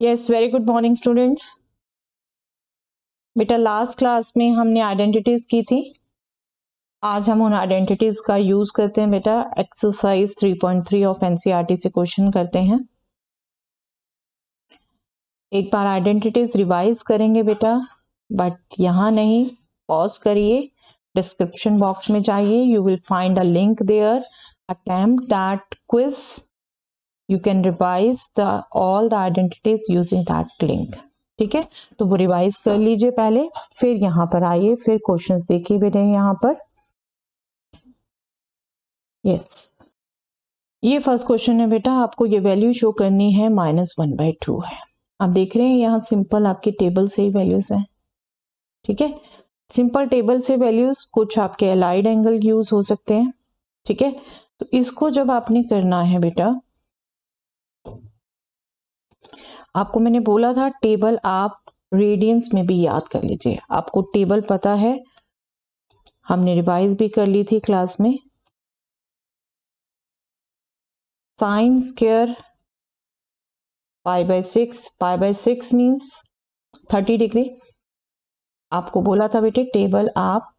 Yes, very good morning students. बेटा last class में हमने आइडेंटिटीज की थी। आज हम उन आइडेंटिटीज का यूज करते हैं बेटा। एक्सरसाइज 3.3 ऑफ एनसीईआरटी से क्वेश्चन करते हैं। एक बार आइडेंटिटीज रिवाइज करेंगे बेटा, बट यहाँ नहीं, पॉज करिए, डिस्क्रिप्शन बॉक्स में जाइए, you will find a link there, attempt that quiz, you can revise all the identities using that link. ठीक है, तो वो रिवाइज कर लीजिए पहले, फिर यहाँ पर आइए, फिर क्वेश्चंस देखिए बेटे यहाँ पर। यस, ये फर्स्ट क्वेश्चन है बेटा, आपको ये वैल्यू शो करनी है -1/2 है। आप देख रहे हैं यहाँ सिंपल आपके टेबल से ही वैल्यूज हैं। ठीक है, सिंपल टेबल से वैल्यूज, कुछ आपके अलाइड एंगल यूज हो सकते हैं। ठीक है, तो इसको जब आपने करना है बेटा, आपको मैंने बोला था टेबल आप रेडियंस में भी याद कर लीजिए। आपको टेबल पता है, हमने रिवाइज भी कर ली थी क्लास में। Sine square pi means 30 degree. आपको बोला था बेटे टेबल आप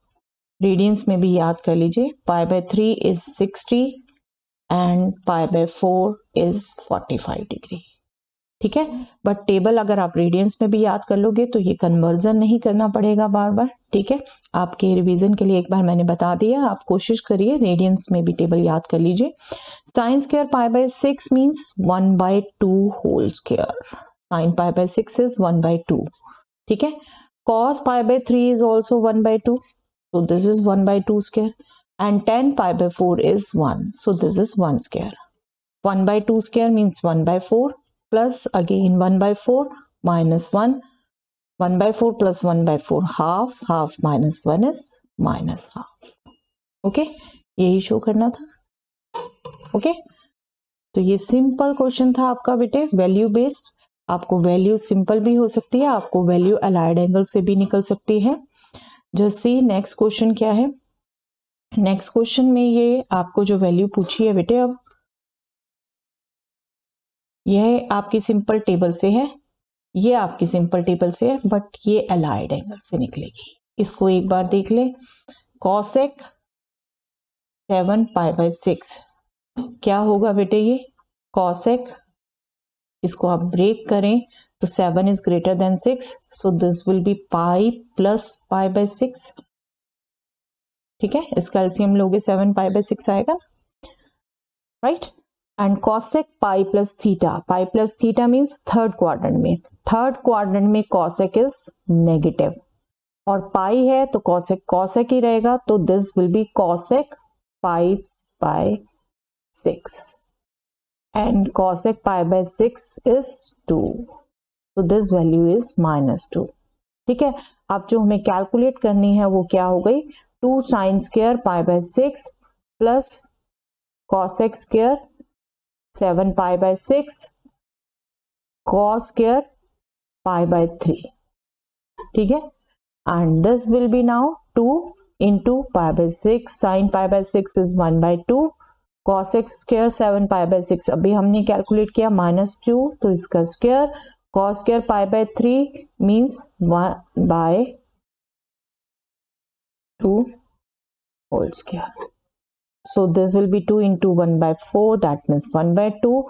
रेडियंस में भी याद कर लीजिए। पाई/3 इज 60 एंड पाई/4 इज 45 डिग्री। ठीक है, बट टेबल अगर आप रेडियंस में भी याद कर लोगे तो ये कन्वर्जन नहीं करना पड़ेगा बार बार। ठीक है, आपके रिवीजन के लिए एक बार मैंने बता दिया, आप कोशिश करिए रेडियंस में भी टेबल याद कर लीजिए। Sine square pi means 1/2 whole square. Sine pi is 1/2। ठीक है, cos pi is also 1/2, so this is 1/2 square, and tan पाई/4 is 1, so this is 1 square. 1/2 square means 1/4 plus again 1/4 minus 1, 1/4 plus 1/4 half, half minus 1 is minus half. Okay, यही show करना था। Okay, तो ये simple question था आपका बेटे, value based. आपको value simple भी हो सकती है, आपको वैल्यू अलाइड एंगल से भी निकल सकती है। जस्ट सी नेक्स्ट क्वेश्चन क्या है। नेक्स्ट क्वेश्चन में ये आपको जो वैल्यू पूछी है बेटे, अब यह आपकी सिंपल टेबल से है, ये आपकी सिंपल टेबल से है, बट ये अलाइड एंगल से निकलेगी। इसको एक बार देख ले। कॉसेक 7 पाई/6 क्या होगा बेटे ये कॉसेक, इसको आप ब्रेक करें तो 7 is greater than 6, so this will be pi plus pi. ठीक है, इसका एलसीएम लोगे 7 पाई/6 आएगा, right. And cosec pi plus theta means third quadrant में, थर्ड क्वाड्रेंट में कॉसेक इज नेगेटिव और पाई है तो कॉसेक कॉसेक ही रहेगा, तो this will be cosec pi and cosec pi/6 is 2, so this value is -2। ठीक है, अब जो हमें कैलकुलेट करनी है वो क्या हो गई, 2 sine square pi plus cosec square 7 pi cos square pi. ठीक है, and this will be now 2 into pi, sine pi is 1/2, cosec square 7 pi अभी हमने कैलकुलेट किया -2, तो इसका square cos square pi means 1/2 whole square, so this will be 2 into 1/4, that means 1/2,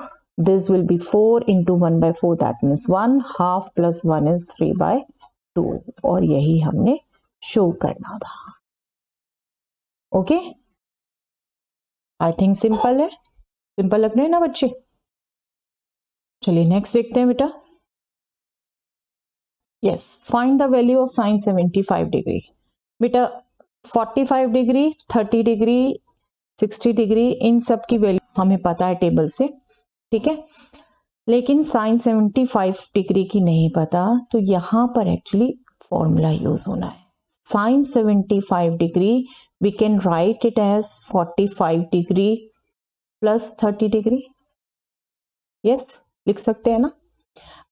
this will be 4 into 1/4, that means 1, half plus 1 is 3/2, और यही हमने show करना था। ओके, आई थिंक सिंपल है, सिंपल लग रहे हैं ना बच्चे। चलिए नेक्स्ट देखते हैं बेटा। Yes, find the value of sine 75 degree. बेटा 45 डिग्री, 30 डिग्री, 60 डिग्री, इन सब की वैल्यू हमें पता है टेबल से। ठीक है, लेकिन साइन 75 डिग्री की नहीं पता, तो यहां पर एक्चुअली फॉर्मूला यूज होना है। Sine 75 degree we can write it as 45 degree plus 30 degree. Yes, लिख सकते हैं ना।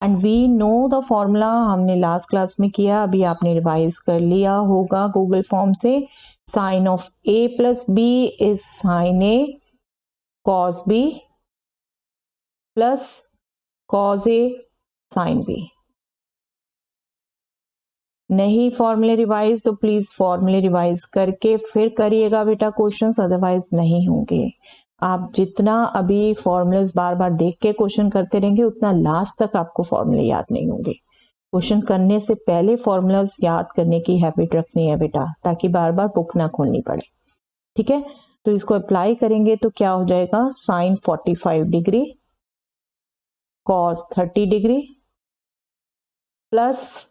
And we know the formula, हमने लास्ट क्लास में किया, अभी आपने रिवाइज कर लिया होगा गूगल फॉर्म से। Sine of a plus b is sine a cos b plus cos a sine b. नहीं फॉर्मूले रिवाइज तो प्लीज फॉर्मूले रिवाइज करके फिर करिएगा बेटा क्वेश्चंस, अदरवाइज नहीं होंगे। आप जितना अभी फॉर्मूलेस बार बार देख के क्वेश्चन करते रहेंगे उतना लास्ट तक आपको फॉर्मूले याद नहीं होंगे। क्वेश्चन करने से पहले फॉर्मूलाज याद करने की हैबिट रखनी है बेटा, ताकि बार बार बुक ना खोलनी पड़े। ठीक है, तो इसको अप्लाई करेंगे तो क्या हो जाएगा, sine 45 degree cos 30 degree plus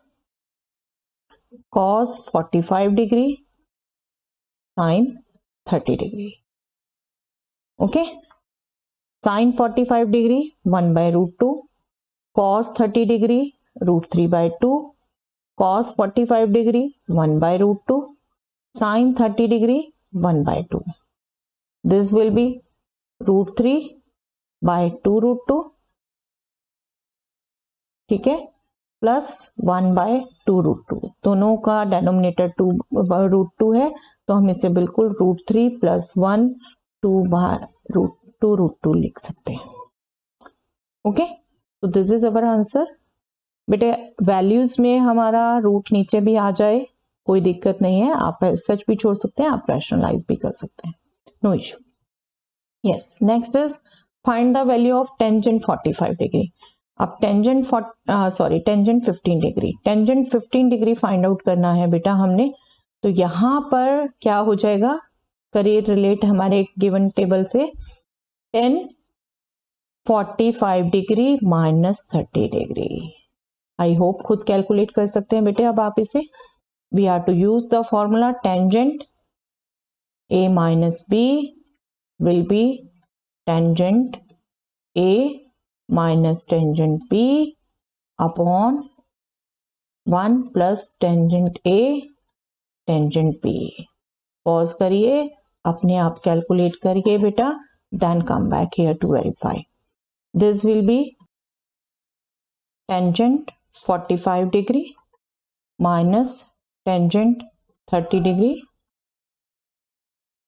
cos 45 degree sine 30 degree. Okay, sine 45 degree 1/√2, cos 30 degree √3/2, cos 45 degree 1/√2, sin 30 degree 1/2. This will be √3/2√2, ठीक है, प्लस 1/2√2। दोनों का डिनोमिनेटर 2/√2 है, तो हम इसे बिल्कुल √3 + 1 2/√2 लिख सकते हैं। ओके, तो दिस इज अवर आंसर। बेटे वैल्यूज में हमारा रूट नीचे भी आ जाए कोई दिक्कत नहीं है, आप सच भी छोड़ सकते हैं, आप रैशनलाइज भी कर सकते हैं, no issue. Yes, next is find the value of tangent 45 degree. अब tangent 15 degree, tangent 15 degree find out करना है बेटा हमने। तो यहां पर क्या हो जाएगा, करिए रिलेट हमारे गिवन टेबल से, 10 45 degree minus 30 degree. I hope खुद कैलकुलेट कर सकते हैं बेटे अब आप इसे। We are to use the formula tangent a minus b will be tangent a minus tangent b upon 1 plus tangent a tangent b। Pause करिए, अपने आप कैलकुलेट करिए बेटा, then come back here to verify. This will be tangent 45 degree minus tangent 30 degree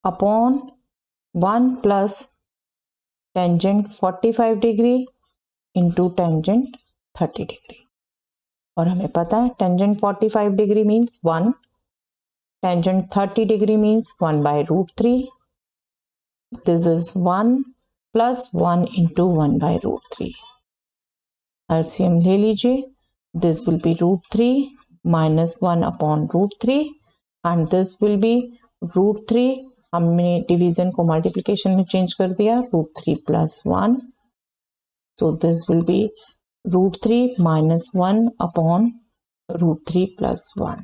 upon 1 plus tangent 45 degree into tangent 30 degree. और हमें पता है tangent 45 degree means 1, tangent 30 degree means 1/√3। This is 1 plus 1 into 1/√3। LCM ले लीजिए, this will be √3 minus 1 upon √3 and this will be √3, हमने division को multiplication में change कर दिया, √3 plus 1, so this will be √3 minus 1 upon √3 plus 1।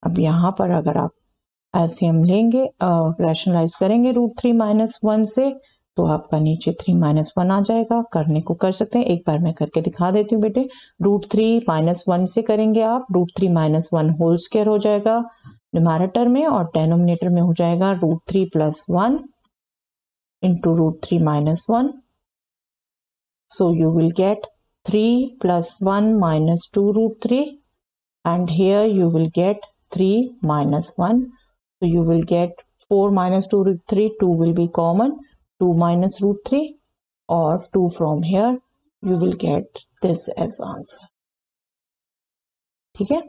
अब यहाँ पर अगर आप एलसीएम लेंगे, रैशनलाइज करेंगे √3 minus 1 से, तो आपका नीचे 3 - 1 आ जाएगा। करने को कर सकते हैं, एक बार मैं करके दिखा देती हूँ बेटे। √3 - 1 से करेंगे आप, √3 - 1 होल स्क्वायर हो जाएगा न्यूमैरेटर में, और डेनोमिनेटर में हो जाएगा √3 + 1 into √3 - 1। So you will gate 3 + 1 - 2 √3 and here you will gate 3 - 1, so you will get 4 - 2 √3, 2 will be common, 2 minus √3, or 2 from here, you will get this as answer। ठीक है,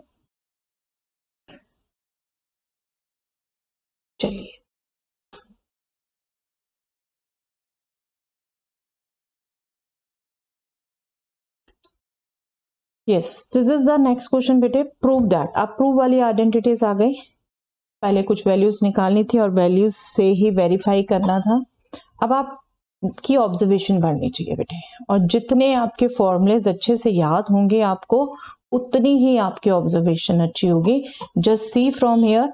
चलिए yes, this is the next question बेटे। Prove that, अब prove वाली identities आ गई, पहले कुछ values निकालनी थी और वैल्यूज से ही वेरीफाई करना था। अब आप की ऑब्जर्वेशन बढ़नी चाहिए बेटे, और जितने आपके फॉर्मूलेज अच्छे से याद होंगे आपको, उतनी ही आपकी ऑब्जर्वेशन अच्छी होगी। Just see from here,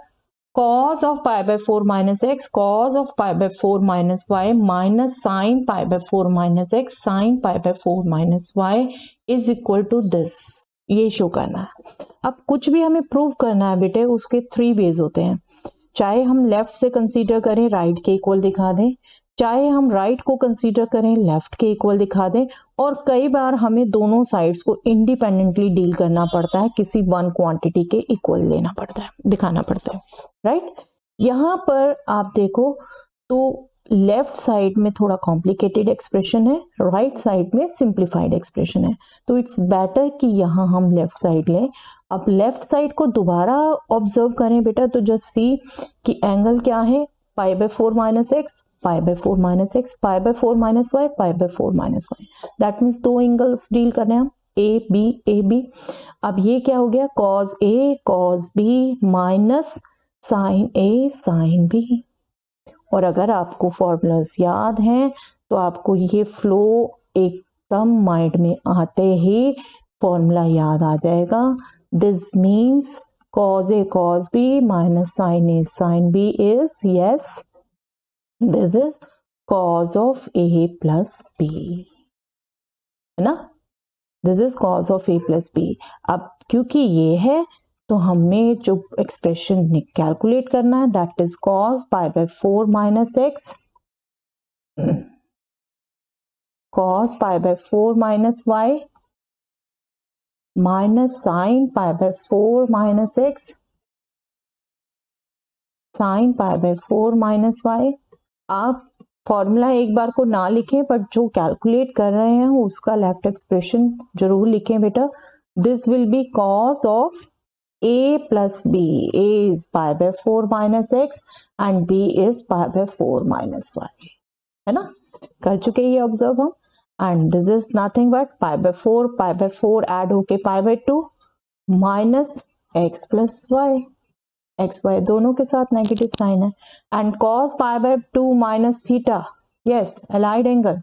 cos of π/4 minus x, cos of π/4 minus y minus sin π/4 minus x, sin π/4 minus y is equal to this। ये शो करना है। अब कुछ भी हमें प्रूव करना है बेटे, उसके 3 वेज होते हैं। चाहे हम लेफ्ट से कंसीडर करें, राइट के इक्वल दिखा दें, चाहे हम राइट को कंसीडर करें, लेफ्ट के इक्वल दिखा दें, और कई बार हमें दोनों साइड्स को इंडिपेंडेंटली डील करना पड़ता है, किसी वन क्वांटिटी के इक्वल लेना पड़ता है, दिखाना पड़ता है, राइट। यहाँ पर आप देखो तो लेफ्ट साइड में थोड़ा कॉम्प्लिकेटेड एक्सप्रेशन है, राइट साइड में सिंप्लीफाइड एक्सप्रेशन है, तो इट्स बेटर कि यहाँ हम लेफ्ट साइड लें। अब लेफ्ट साइड को दोबारा ऑब्जर्व करें बेटा, तो जस्ट सी कि एंगल क्या है, pi by 4 minus x, pi by 4 minus x, pi by 4 minus y, pi by 4 minus y. That means दो एंगल्स डील कर रहे हैं हम, ए बी। अब ये क्या हो गया, cos A cos B minus sign A sine B. और अगर आपको फॉर्मूलाज याद हैं तो आपको ये फ्लो एकदम माइंड में आते ही फॉर्मूला याद आ जाएगा। This means cos A cos B minus sin A sin B is, yes, this is cos of A plus B, है ना, this is cos of A plus B। अब क्योंकि ये है तो हमें जो एक्सप्रेशन कैलकुलेट करना है, that is cos pi by 4 minus x, cos pi by 4 minus y minus sine pi by 4 minus x, sine pi by 4 minus y. आप फॉर्मूला एक बार को ना लिखें, बट जो कैलकुलेट कर रहे हैं उसका लेफ्ट एक्सप्रेशन जरूर लिखें बेटा। This will be cos of a plus b, a is pi by 4 minus x and b is pi by 4 minus y, है ना, कर चुके ये ऑब्जर्व हम। And this is nothing but pi by 4 add होके pi by 2 minus x plus y, x y दोनों के साथ नेगेटिव साइन है। And cos pi by 2 minus theta, yes allied angle,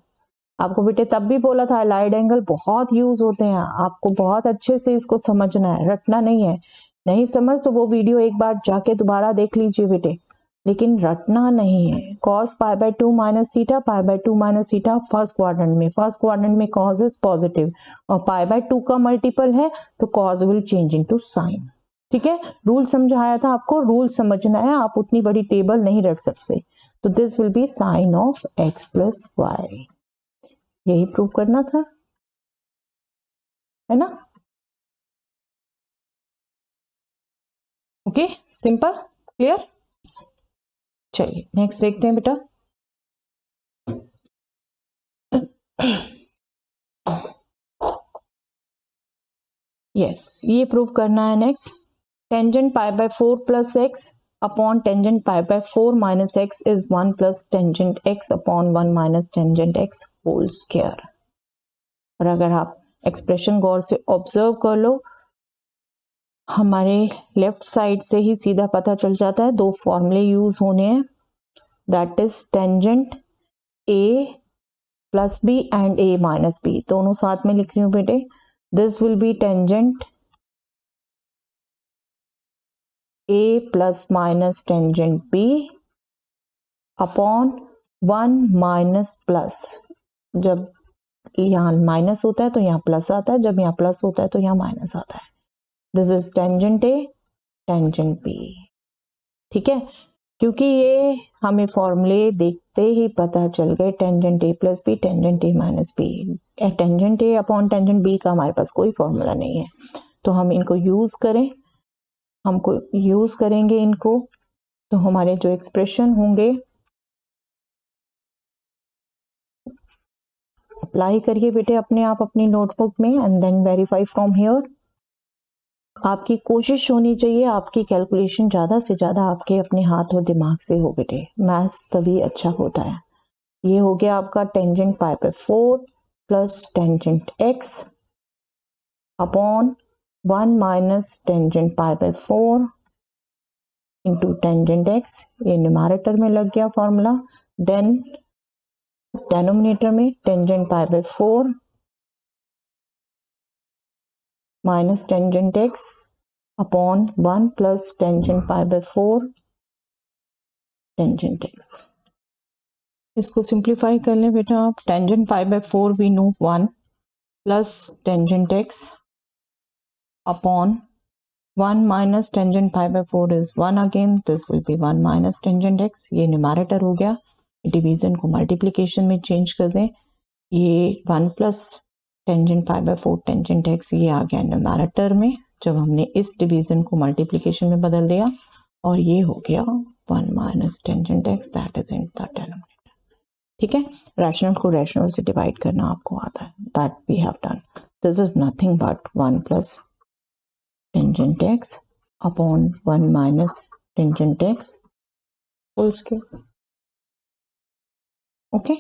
आपको बेटे तब भी बोला था अलाइड एंगल बहुत यूज होते हैं, आपको बहुत अच्छे से इसको समझना है, रटना नहीं है। नहीं समझ तो वो वीडियो एक बार जाके दोबारा देख लीजिए बेटे, लेकिन रटना नहीं है। cos pi by 2 minus theta, pi by 2 minus theta first quadrant में cos इज पॉजिटिव और पाई बाय 2 का मल्टीपल है तो cos will change into sine. ठीक है, रूल समझाया था आपको, रूल समझना है, आप उतनी बड़ी टेबल नहीं रख सकते। तो this will be sine of x plus y, यही प्रूव करना था, है ना। Okay, simple clear. चलिए नेक्स्ट देखते हैं बेटा। यस ये प्रूव करना है next. Tangent pi by 4 plus x upon tangent pi by 4 minus x is 1 plus tangent x upon 1 minus tangent x whole square. और अगर आप एक्सप्रेशन गौर से ऑब्जर्व कर लो, हमारे लेफ्ट साइड से ही सीधा पता चल जाता है, दो फॉर्मूले यूज होने हैं, that is tangent a plus b and a minus b, दोनों साथ में लिख रही हूं बेटे। This will be tangent a plus minus tangent b upon 1 minus plus, जब यहाँ माइनस होता है तो यहाँ प्लस आता है, जब यहाँ प्लस होता है तो यहाँ माइनस आता है। This is tangent a tangent b. ठीक है, क्योंकि ये हमें फॉर्मूले देखते ही पता चल गए, tangent a plus b, tangent a minus b, tangent a upon tangent b का हमारे पास कोई फॉर्मूला नहीं है, तो हम इनको यूज करें, हमको यूज करेंगे इनको, तो हमारे जो एक्सप्रेशन होंगे अप्लाई करिए बेटे अपने आप अपनी नोटबुक में and then verify from here. आपकी कोशिश होनी चाहिए, आपकी कैलकुलेशन ज़्यादा से ज़्यादा आपके अपने हाथ और दिमाग से हो बेटे, मैथ्स तभी अच्छा होता है। ये हो गया आपका tangent pi by 4 plus tangent x upon 1 minus tangent pi by 4 into tangent x, ये न्यूमैरेटर में लग गया फॉर्मूला। देन डेनोमिनेटर में tangent pi by 4 minus tangent x upon 1 plus tangent pi by 4 tangent x. इसको simplify कर लें बेटा आप। Tangent pi by 4 we know 1 plus tangent x upon 1 minus tangent pi by 4 is 1 again, this will B 1 minus tangent x, ये numerator हो गया। Division को multiplication में चेंज कर दें, ये 1 plus tangent pi by 4 tangent x ये आ गया न्यूमैरेटर में, जब हमने इस डिवीजन को मल्टीप्लिकेशन में बदल दिया, और ये हो गया 1 minus tangent x that is in the denominator. ठीक है, रैशनल को रैशनल से डिवाइड करना आपको आता है, that we have done. This is nothing but 1 plus tangent x upon 1 minus tangent x whole square. Okay,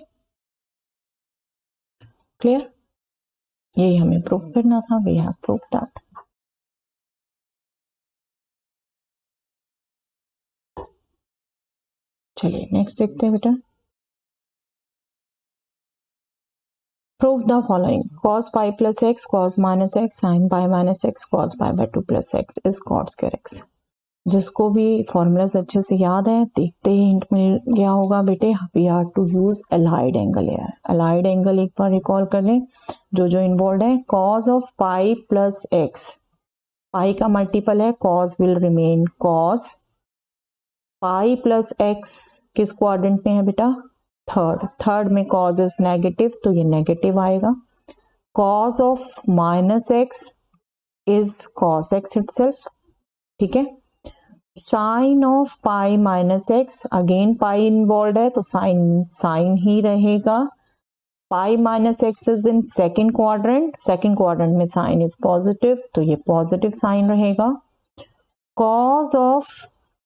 clear? यही हमें प्रूफ करना था. We have proof that. चलिए नेक्स्ट देखते हैं बेटा. Prove the following. Cos pi plus x, cos minus x, sin pi minus x, cos pi by 2 plus x is cot square x. जिसको भी फॉर्मूलाज अच्छे से याद है, देखते ही हिंट मिल गया होगा बेटे. We are to use allied angle here. Allied angle एक बार रिकॉल कर लें जो इन्वॉल्व है. cos of pi plus x, pi का मल्टीपल है, cos will remain cos. Pi plus x किस क्वाड्रेंट में है बेटा? थर्ड में cos इज नेगेटिव तो ये नेगेटिव आएगा. cos of minus x is cos x itself. ठीक है. Sine of pi minus x, again pi involve है तो साइन ही रहेगा. Pi minus x is in second quadrant, second quadrant में साइन इज पॉजिटिव तो ये पॉजिटिव साइन रहेगा. cos of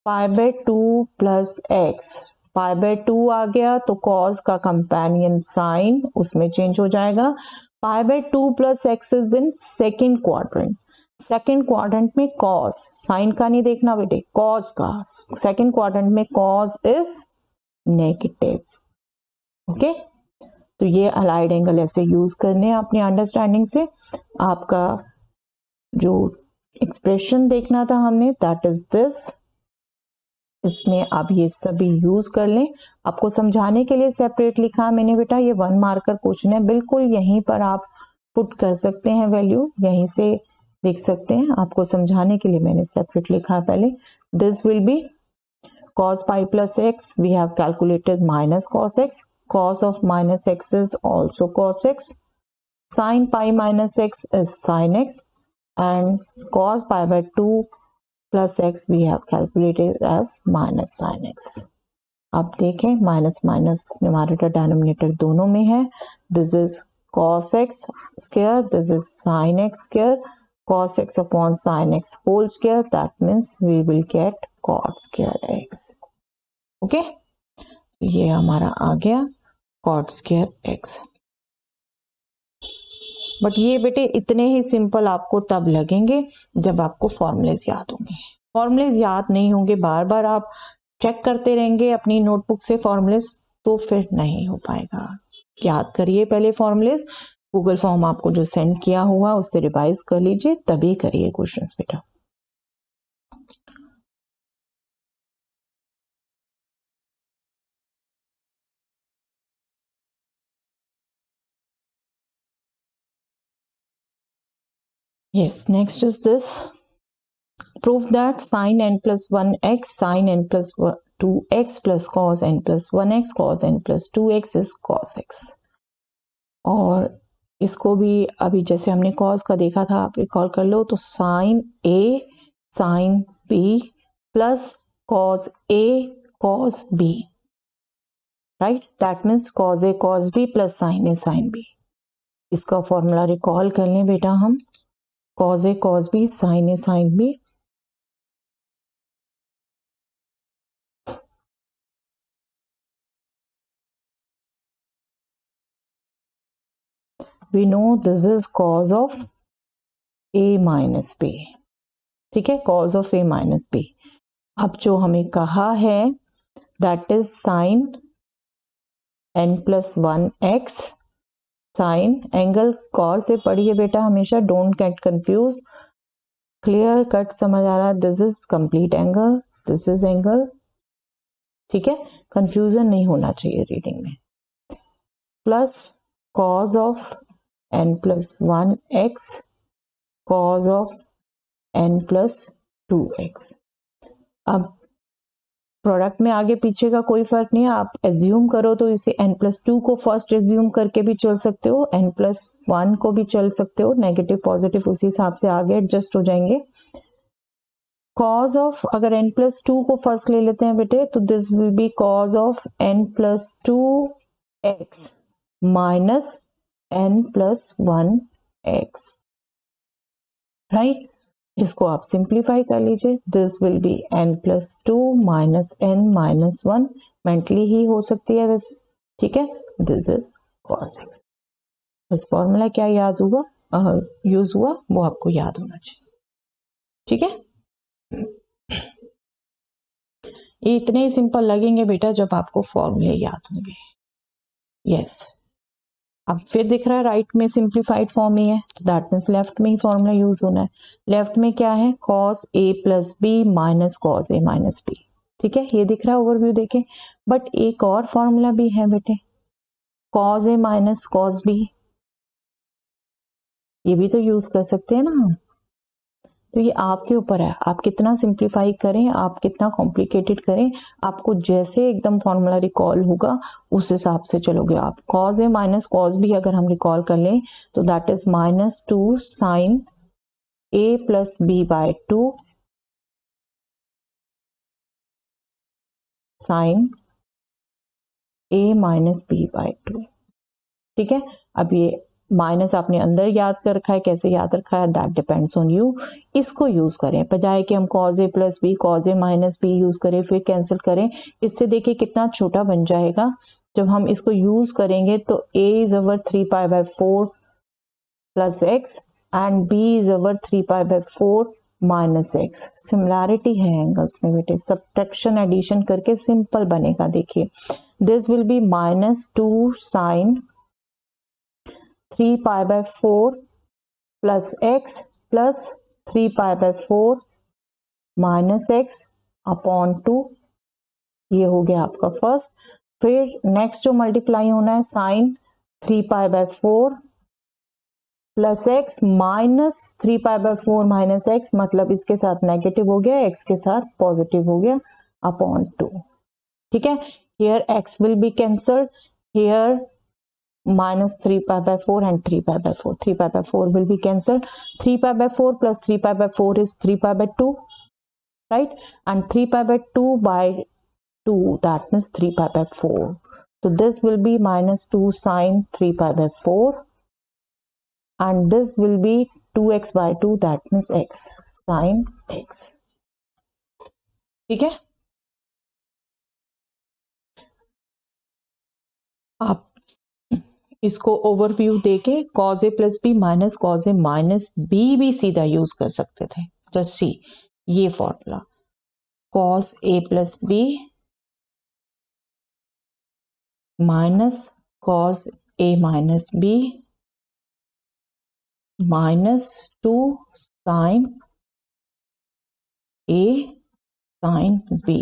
pi by 2 plus x, pi by 2 आ गया तो cos का कंपेनियन साइन उसमें चेंज हो जाएगा. पाई by 2 plus x is in second quadrant, second quadrant में cos, साइन का नहीं देखना बेटे, cos का. सेकेंड क्वाड्रेंट में cos इज नेगेटिव. ओके, तो ये अलाइड एंगल ऐसे यूज करने हैं अपनी अंडरस्टैंडिंग से. आपका जो एक्सप्रेशन देखना था हमने, दैट इज दिस. इसमें आप ये सभी यूज कर लें. आपको समझाने के लिए सेपरेट लिखा मैंने बेटा, ये 1 मार्कर क्वेश्चन है, बिल्कुल यहीं पर आप पुट कर सकते हैं वैल्यू, यहीं से देख सकते हैं. आपको समझाने के लिए मैंने सेपरेट लिखा है पहले. This will be cos pi plus x, we have calculated minus cos x. Cos of minus x is also cos x. Sin pi minus x is sin x, and cos pi by 2 plus x we have calculated as minus sin x. अब देखें, minus minus numerator denominator दोनों में है. This is cos x square, this is sin x square. cos x upon sin x whole square, that means we will get cot square x. Okay, ये हमारा आ गया cot square x. But ये बेटे इतने ही simple आपको तब लगेंगे जब आपको फॉर्मूलेज याद होंगे. फॉर्मूलेज याद नहीं होंगे, बार बार आप चेक करते रहेंगे अपनी नोटबुक से फॉर्मूलेज, तो फिर नहीं हो पाएगा. याद करिए पहले फॉर्मूलेज. गूगल फॉर्म आपको जो सेंड किया हुआ उससे रिवाइज कर लीजिए, तभी करिए क्वेश्चंस बेटा. Yes, next is this. Prove that sin n plus 1x, sin n plus 2x plus cos n plus 1x, cos n plus 2x is cos x. और इसको भी अभी जैसे हमने cos का देखा था, आप रिकॉल कर लो, तो sin a sin b plus cos a cos b, right? That means cos a cos b plus sin a sin b. इसका फॉर्मूला रिकॉल कर लें बेटा हम. cos a cos b sin a sin b. We know this is cos of a minus b. ठीक है, cos of a minus b. अब जो हमें कहा है that is sin n plus 1x, sin angle कॉर से पढ़िए बेटा हमेशा, don't get confuse. Clear cut समझ आ रहा है? This is complete angle, this is angle. ठीक है, कंफ्यूजन नहीं होना चाहिए रीडिंग में. Plus cos of n plus 1x, cos of n plus 2x. अब प्रोडक्ट में आगे पीछे का कोई फर्क नहीं है. आप एज्यूम करो तो इसे n+2 को फर्स्ट एज्यूम करके भी चल सकते हो, n+1 को भी चल सकते हो, नेगेटिव पॉजिटिव उसी हिसाब से आगे एडजस्ट हो जाएंगे. cos ऑफ, अगर n+2 को फर्स्ट ले लेते हैं बेटे, तो this will be cos of n+2 x minus n plus 1 x, right. इसको आप सिंप्लीफाई कर लीजिए, this will be n plus 2 minus n minus 1, mentally ही हो सकती है वैसे, ठीक है। This is cos x। बस फॉर्मूला क्या याद हुआ, यूज हुआ, वो आपको याद होना चाहिए, ठीक है। ये इतने ही सिंपल लगेंगे बेटा जब आपको फॉर्मूले याद होंगे। यस, अब फिर दिख रहा है राइट में सिंप्लीफाइड फॉर्म ही है, दैट मीन्स लेफ्ट में ही फॉर्मूला यूज होना है। लेफ्ट में क्या है, cos a plus B minus cos a minus B, ठीक है, ये दिख रहा है ओवरव्यू देखें। बट एक और फॉर्मूला भी है बेटे, cos a minus cos b, ये भी तो यूज कर सकते हैं ना हम। तो ये आपके ऊपर है, आप कितना सिंप्लीफाई करें, आप कितना कॉम्प्लिकेटेड करें, आपको जैसे एकदम फॉर्मूला रिकॉल होगा उस हिसाब से चलोगे आप। cos a minus cos b अगर हम रिकॉल कर लें तो that is minus 2 sine a plus b by 2 sine a minus b by 2, ठीक है। अब ये माइनस आपने अंदर याद कर रखा है, कैसे याद रखा है दैट डिपेंड्स ऑन यू। इसको यूज करें, बजाय कि हम cos a plus B cos a minus B use करें फिर कैंसिल करें, इससे देखिए कितना छोटा बन जाएगा। जब हम इसको यूज करेंगे तो a is over 3 pi by 4 plus X and b is over 3 pi by 4 minus X. Similarity है एंगल्स में बेटे, सब्ट्रैक्शन एडिशन करके सिंपल बनेगा। देखिए this will be minus 2 sine 3 pi by 4 plus X plus 3 pi by 4 minus X upon 2, ये हो गया आपका फर्स्ट। फिर नेक्स्ट जो मल्टीप्लाई होना है sine 3 pi by 4 plus X minus 3 pi by 4 minus X, मतलब इसके साथ नेगेटिव हो गया, एक्स के साथ पॉजिटिव हो गया, अपॉन 2, ठीक है। Here x will be cancelled, here minus 3 pi by 4 and 3 pi by 4. 3 pi by 4 will be cancelled. 3 pi by 4 plus 3 pi by 4 is 3 pi by 2, right? And 3 pi by 2 by 2, that means 3 pi by 4. So this will be minus 2 sine 3 pi by 4. And this will be 2x by 2, that means x, sine x. ठीक है, आप इसको overview देके cos a plus B minus cos a minus B भी सीधा use कर सकते थे। तो सी ये formula cos a plus B minus cos a minus B minus 2 sine a sine b,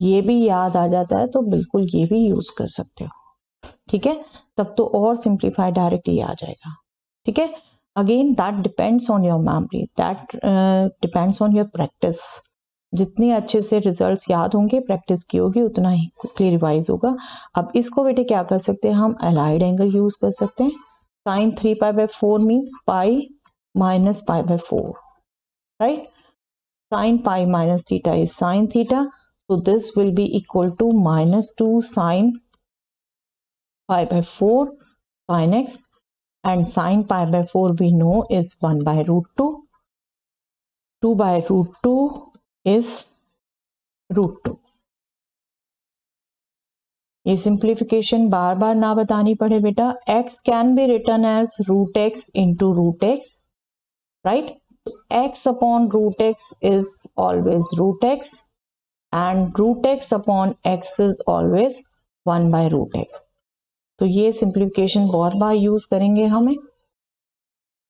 ये भी याद आ जाता है तो बिल्कुल ये भी यूज कर सकते हो, ठीक है। तब तो और सिंप्लीफाई डायरेक्टली आ जाएगा, ठीक है। Again that depends on your memory, that depends on your practice. जितने अच्छे से रिजल्ट्स याद होंगे, प्रैक्टिस की होगी, उतना ही क्विकली रिवाइज होगा। अब इसको बेटे क्या कर सकते हैं हम, अलाइड एंगल यूज कर सकते हैं। Sine 3 pi by 4 means pi minus pi by 4, right. Sine pi minus theta is sine theta, so this will be equal to minus 2 sine pi by 4 sin x, and sine pi by 4 we know is 1 by root 2. 2 by root 2 is root 2. ये simplification बार बार ना बतानी पड़े बेटा, x can be written as root x into root x, right? X upon root x is always root x, and root x upon x is always 1 by root x. तो ये simplification बहुत बार use करेंगे, हमें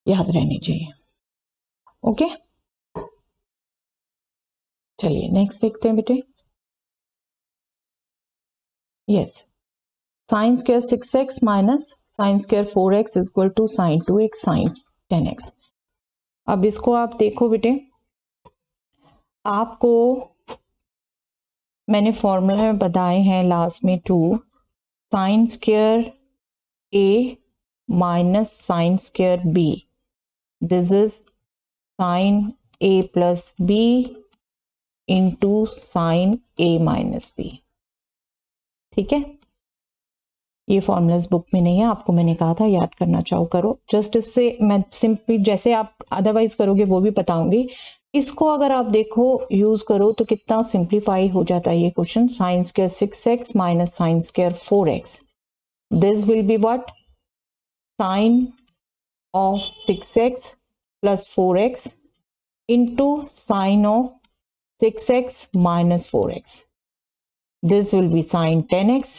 याद रहनी चाहिए, okay. चलिए next देखते हैं बेटे। Yes, sine square 6x minus sine square 4x is equal to sine 2x sine 10x। अब इसको आप देखो बेटे, आपको मैंने फॉर्मूला बताए हैं लास्ट में 2 sine square a minus sine square b. This is sine a plus b into sine a minus b, ठीक है। ये फॉर्मूलाज बुक में नहीं है, आपको मैंने कहा था याद करना चाहो करो। जस्ट इससे मैं सिंपली जैसे आप अदरवाइज करोगे वो भी बताऊंगी। इसको अगर आप देखो यूज करो तो कितना सिंप्लीफाई हो जाता है ये question. Sine square 6x minus sine square 4x, this will be what, sine of 6x plus 4x into sine of 6x minus 4x. This will be sine 10x.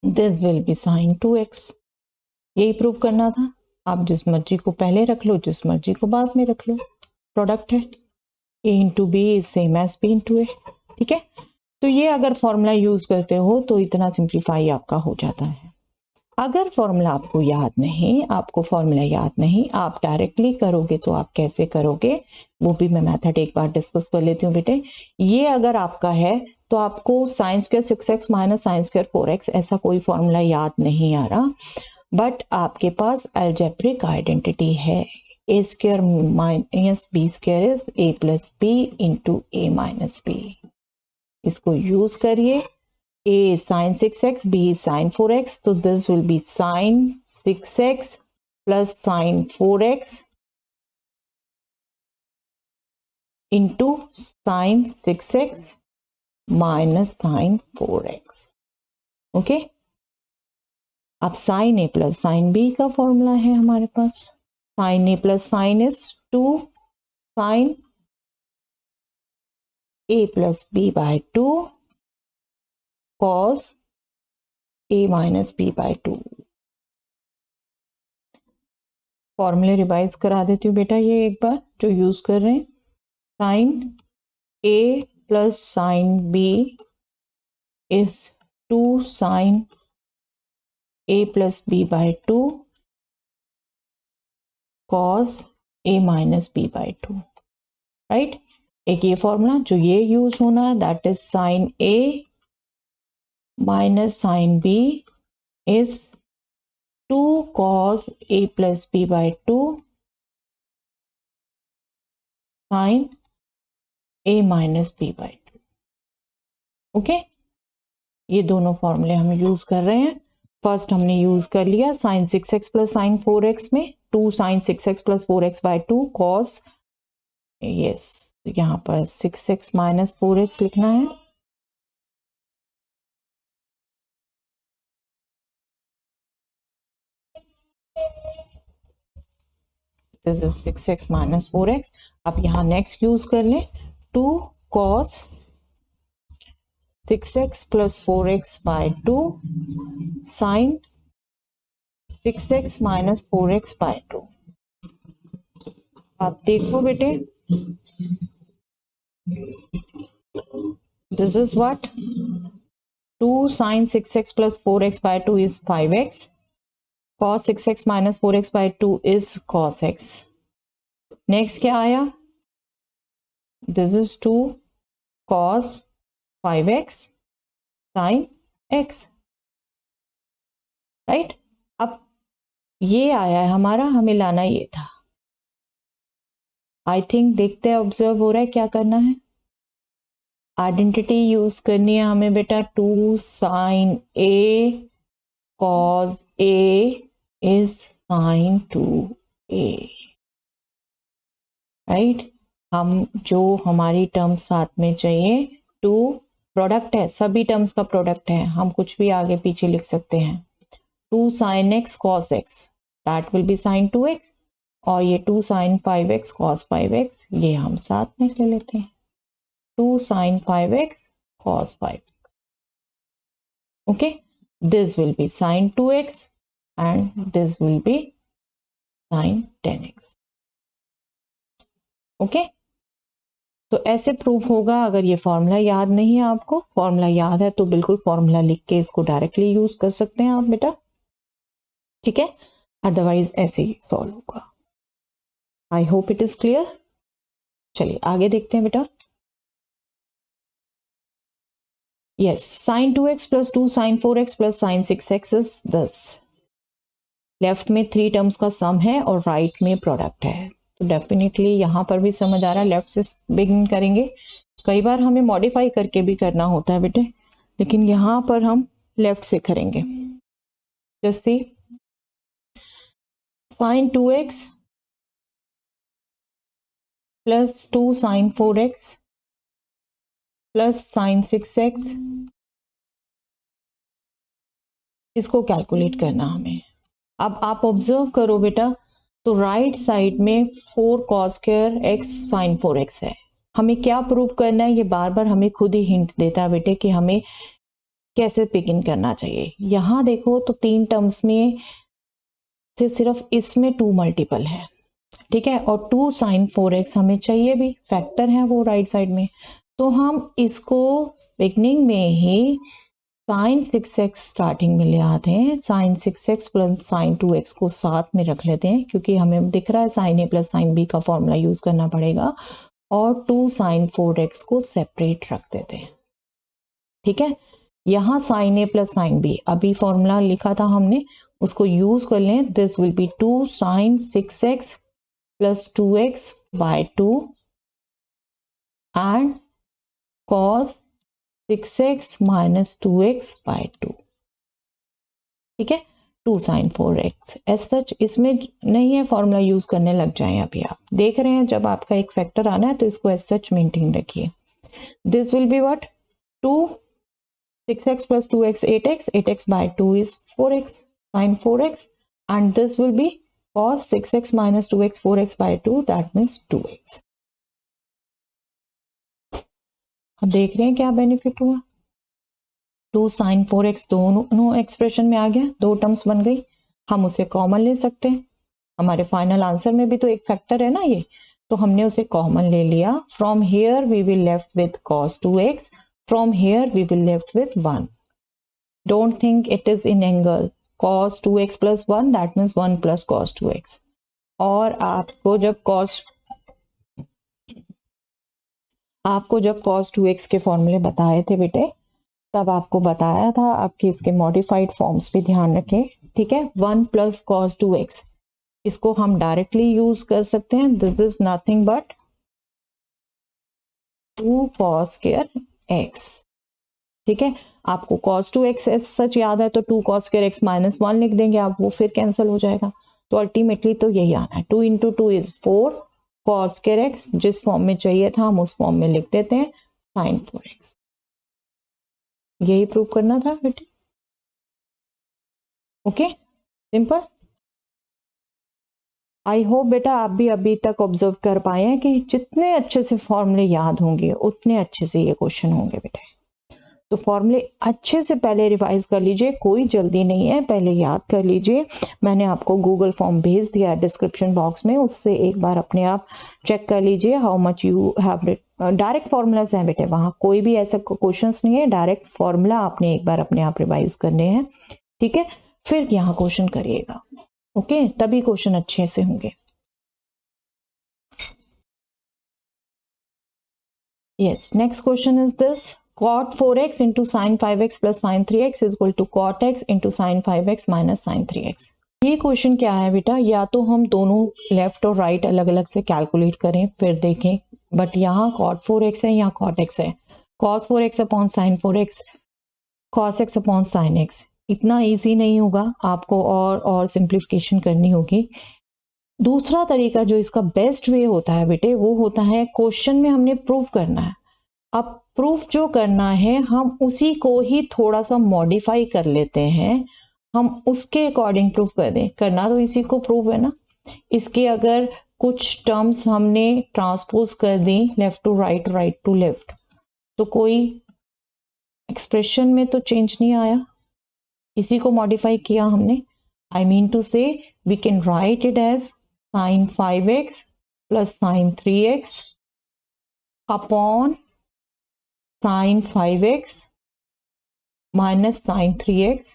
This will be sine 2x. यही prove करना था। आप जिस मर्जी को पहले रख लो, जिस मर्जी को बाद में रख लो, प्रोडक्ट है। a into b is same as b into a. ठीक है, तो ये अगर फॉर्मूला यूज करते हो तो इतना सिंप्लीफाई आपका हो जाता है। अगर फॉर्मूला आपको याद नहीं, आपको फॉर्मूला याद नहीं, आप डायरेक्टली करोगे तो आप कैसे करोगे वो भी मैं मेथड एक बार डिस्कस कर लेती हूँ बेटे। ये अगर आपका है तो आपको sign square 6x minus sine square 4x ऐसा कोई फॉर्मूला याद नहीं आ रहा, बट आपके पास अलजेब्रिक आइडेंटिटी है। A square minus b square is a plus b into a minus b. इसको यूज करिए। a is sine 6x, b is sine 4x, so this will be sine 6x plus sine 4x into sine 6x minus sine 4x. Okay, अब sin a plus sin b का formula है हमारे पास। sin a plus sin is 2 sin a plus b by 2 cos a minus b by 2। फॉर्मूले revise करा देती हूँ बेटा ये एक बार जो यूज कर रहे हैं। Sine a plus sine b is 2 sine a plus b by 2 cos a minus b by 2। Right, एक ये फॉर्मूला जो ये यूज होना है that is sine a minus sine b is 2 cos a plus b by 2 sin a minus b by 2। Okay, ये दोनों फॉर्मूले हम यूज कर रहे हैं। फर्स्ट हमने यूज कर लिया sign 6x plus sign 4x में 2 sine 6x plus 4x by 2 cos, yes यहाँ पर 6x माइनस 4x लिखना है। This is 6x minus 4x। अब यहाँ नेक्स्ट यूज कर लें 2 cos 6x plus 4x by 2 sine 6x minus 4x by 2। आप देखो बेटे, this is what, 2 sine 6x plus 4x by 2 is 5x, cos 6x minus 4x by 2 is cos x। Next क्या आया, this is 2 cos 5x sin x। Right, अब ये आया है हमारा, हमें लाना ये था। आई थिंक देखते हैं ऑब्जर्व हो रहा है क्या करना है। आइडेंटिटी यूज करनी है हमें बेटा, 2 sin a cos a is sin 2a। Right, हम जो हमारी टर्म साथ में चाहिए, 2 प्रोडक्ट है, सभी टर्म्स का प्रोडक्ट है, हम कुछ भी आगे पीछे लिख सकते हैं। 2 sin x cos x that will B sin 2x, और ये 2 sin 5x cos 5x ये हम साथ में ले लेते हैं, 2 sin 5x cos 5x। Okay, this will be sin 2x and this will be sin 10x। Okay, तो ऐसे प्रूफ होगा। अगर ये फॉर्मूला याद नहीं है आपको, फॉर्मूला याद है तो बिल्कुल फॉर्मूला लिख के इसको डायरेक्टली यूज कर सकते हैं आप बेटा। ठीक है, अदरवाइज ऐसे ही सॉल्व होगा। I hope it is clear. चलिए आगे देखते हैं बेटा। Yes, sine 2x plus 2 sine 4x plus sine 6x is 10। Left में 3 टर्म्स का सम है और राइट में प्रोडक्ट है, तो डेफिनेटली यहाँ पर भी समझ आ रहा है। लेफ्ट से बिगिन करेंगे, कई बार हमें मॉडिफाई करके भी करना होता है बेटे, लेकिन यहाँ पर हम लेफ्ट से करेंगे। जैसे sine 2x plus 2 sine 4x plus sine 6x, इसको कैलकुलेट करना हमें। अब आप ऑब्जर्व करो बेटा, तो राइट साइड में 4 cos square x sign 4x है। हमें क्या प्रूव करना है, ये बार बार हमें खुद ही हिंट देता है बेटे कि हमें कैसे पिक इन करना चाहिए। यहाँ देखो तो 3 टर्म्स में से सिर्फ इसमें 2 मल्टीपल है, ठीक है, और 2 साइन 4x हमें चाहिए भी, फैक्टर है वो राइट साइड में। तो हम इसको बिगनिंग में ही साइन 6x स्टार्टिंग में ले आते हैं, sign 6x plus sine 2x को साथ में रख लेते हैं, क्योंकि हमें दिख रहा है sine a plus sine b का फॉर्मूला यूज करना पड़ेगा, और 2 साइन 4x को सेपरेट रख देते हैं, ठीक है। यहाँ sine a plus sine b अभी फॉर्मूला लिखा था हमने, उसको यूज कर लें। This will be 2 sine 6x plus 2x by 2 and cos 6x minus 2x by 2, ठीक है, 2 साइन 4x। एज सच इसमें नहीं है फॉर्मूला यूज करने लग जाएं, अभी आप देख रहे हैं जब आपका एक फैक्टर आना है तो इसको एज सच मेंटेन रखिए। This will be what, 2 6x plus 2x 8x, 8x by 2 is 4x sin 4x, and this will be cos 6x minus 2x 4x by 2, that means 2x। अब देख रहे हैं क्या बेनिफिट हुआ, 2 sin 4x दोनों expression में आ गया, 2 terms बन गई, हम उसे कॉमन ले सकते हैं। हमारे फाइनल आंसर में भी तो एक फैक्टर है ना ये, तो हमने उसे कॉमन ले लिया। From here we will left with cos 2x, from here we will left with 1. Don't think it is in angle, cos 2x plus 1 that means 1 plus cos 2x। और आपको जब cos 2x के फॉर्मूले बताए थे बेटे, तब आपको बताया था आपके इसके मॉडिफाइड फॉर्म्स पे ध्यान रखें, ठीक है। 1 प्लस cos 2x इसको हम डायरेक्टली यूज कर सकते हैं, this is nothing but 2 cos square x, ठीक है। आपको cos 2x सच याद है तो 2 cos स्क्वायर x माइनस 1 लिख देंगे आप, वो फिर कैंसिल हो जाएगा। तो अल्टीमेटली तो यही आना है, 2 into 2 is 4 cos square x, जिस फॉर्म में चाहिए था हम उस फॉर्म में लिख देते हैं sin 4x। यही प्रूव करना था बेटे, ओके, सिंपल। आई होप बेटा आप भी अभी तक ऑब्जर्व कर पाए हैं कि जितने अच्छे से फॉर्मूले याद होंगे उतने अच्छे से ये क्वेश्चन होंगे बेटे। तो फॉर्मूले अच्छे से पहले रिवाइज कर लीजिए, कोई जल्दी नहीं है, पहले याद कर लीजिए। मैंने आपको गूगल फॉर्म भेज दिया है डिस्क्रिप्शन बॉक्स में, उससे एक बार अपने आप चेक कर लीजिए how much you have written. Direct formulas हैं बेटे, वहाँ कोई भी ऐसा क्वेश्चंस नहीं है, डायरेक्ट फॉर्मूला आपने एक बार अपने आप रिवाइज करने हैं, ठीक है। फिर यहाँ क्वेश्चन करिएगा, ओके, तभी क्वेश्चन अच्छे से होंगे। Yes, next question is this, cot 4x into sin 5x plus sin 3x is equal to cot x into sin 5x minus sin 3x। ये क्वेश्चन क्या है बेटा, या तो हम दोनों लेफ्ट और राइट अलग अलग से कैलकुलेट करें फिर देखें, बट यहाँ cot 4x है, यहाँ cot x है, cos 4x upon sin 4x, cos x upon sin x। इतना इजी नहीं होगा, आपको और सिंप्लीफिकेशन करनी होगी। दूसरा तरीका जो इसका बेस्ट वे होता है बेटे, वो होता है क्वेश्चन में हमने प्रूव करना है। अब प्रूफ जो करना है हम उसी को ही थोड़ा सा मॉडिफाई कर लेते हैं, हम उसके अकॉर्डिंग प्रूफ कर दें, करना तो इसी को प्रूफ है ना। इसके अगर कुछ टर्म्स हमने ट्रांसपोज कर दी left to right, right to left, तो कोई एक्सप्रेशन में तो चेंज नहीं आया, इसी को मॉडिफाई किया हमने। I mean to say we can write it as sin 5x plus sin 3x upon sin 5x minus sin 3x,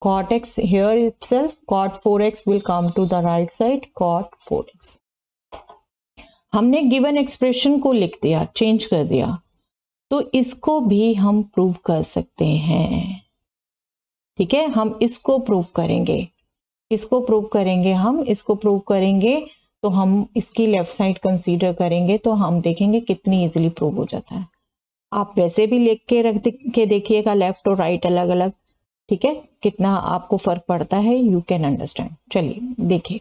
cot x here itself, cot 4x will come to the right side, cot 4x। हमने given expression को लिख दिया, change कर दिया, तो इसको भी हम प्रूव कर सकते हैं, ठीक है। हम इसको प्रूव करेंगे, इसको प्रूव करेंगे, हम इसको प्रूव करेंगे, तो हम इसकी लेफ्ट साइड कंसीडर करेंगे, तो हम देखेंगे कितनी इजीली प्रूव हो जाता है। आप वैसे भी लिख के रख के देखिएगा लेफ्ट और राइट अलग अलग, ठीक है, कितना आपको फर्क पड़ता है, यू कैन अंडरस्टैंड। चलिए देखिए,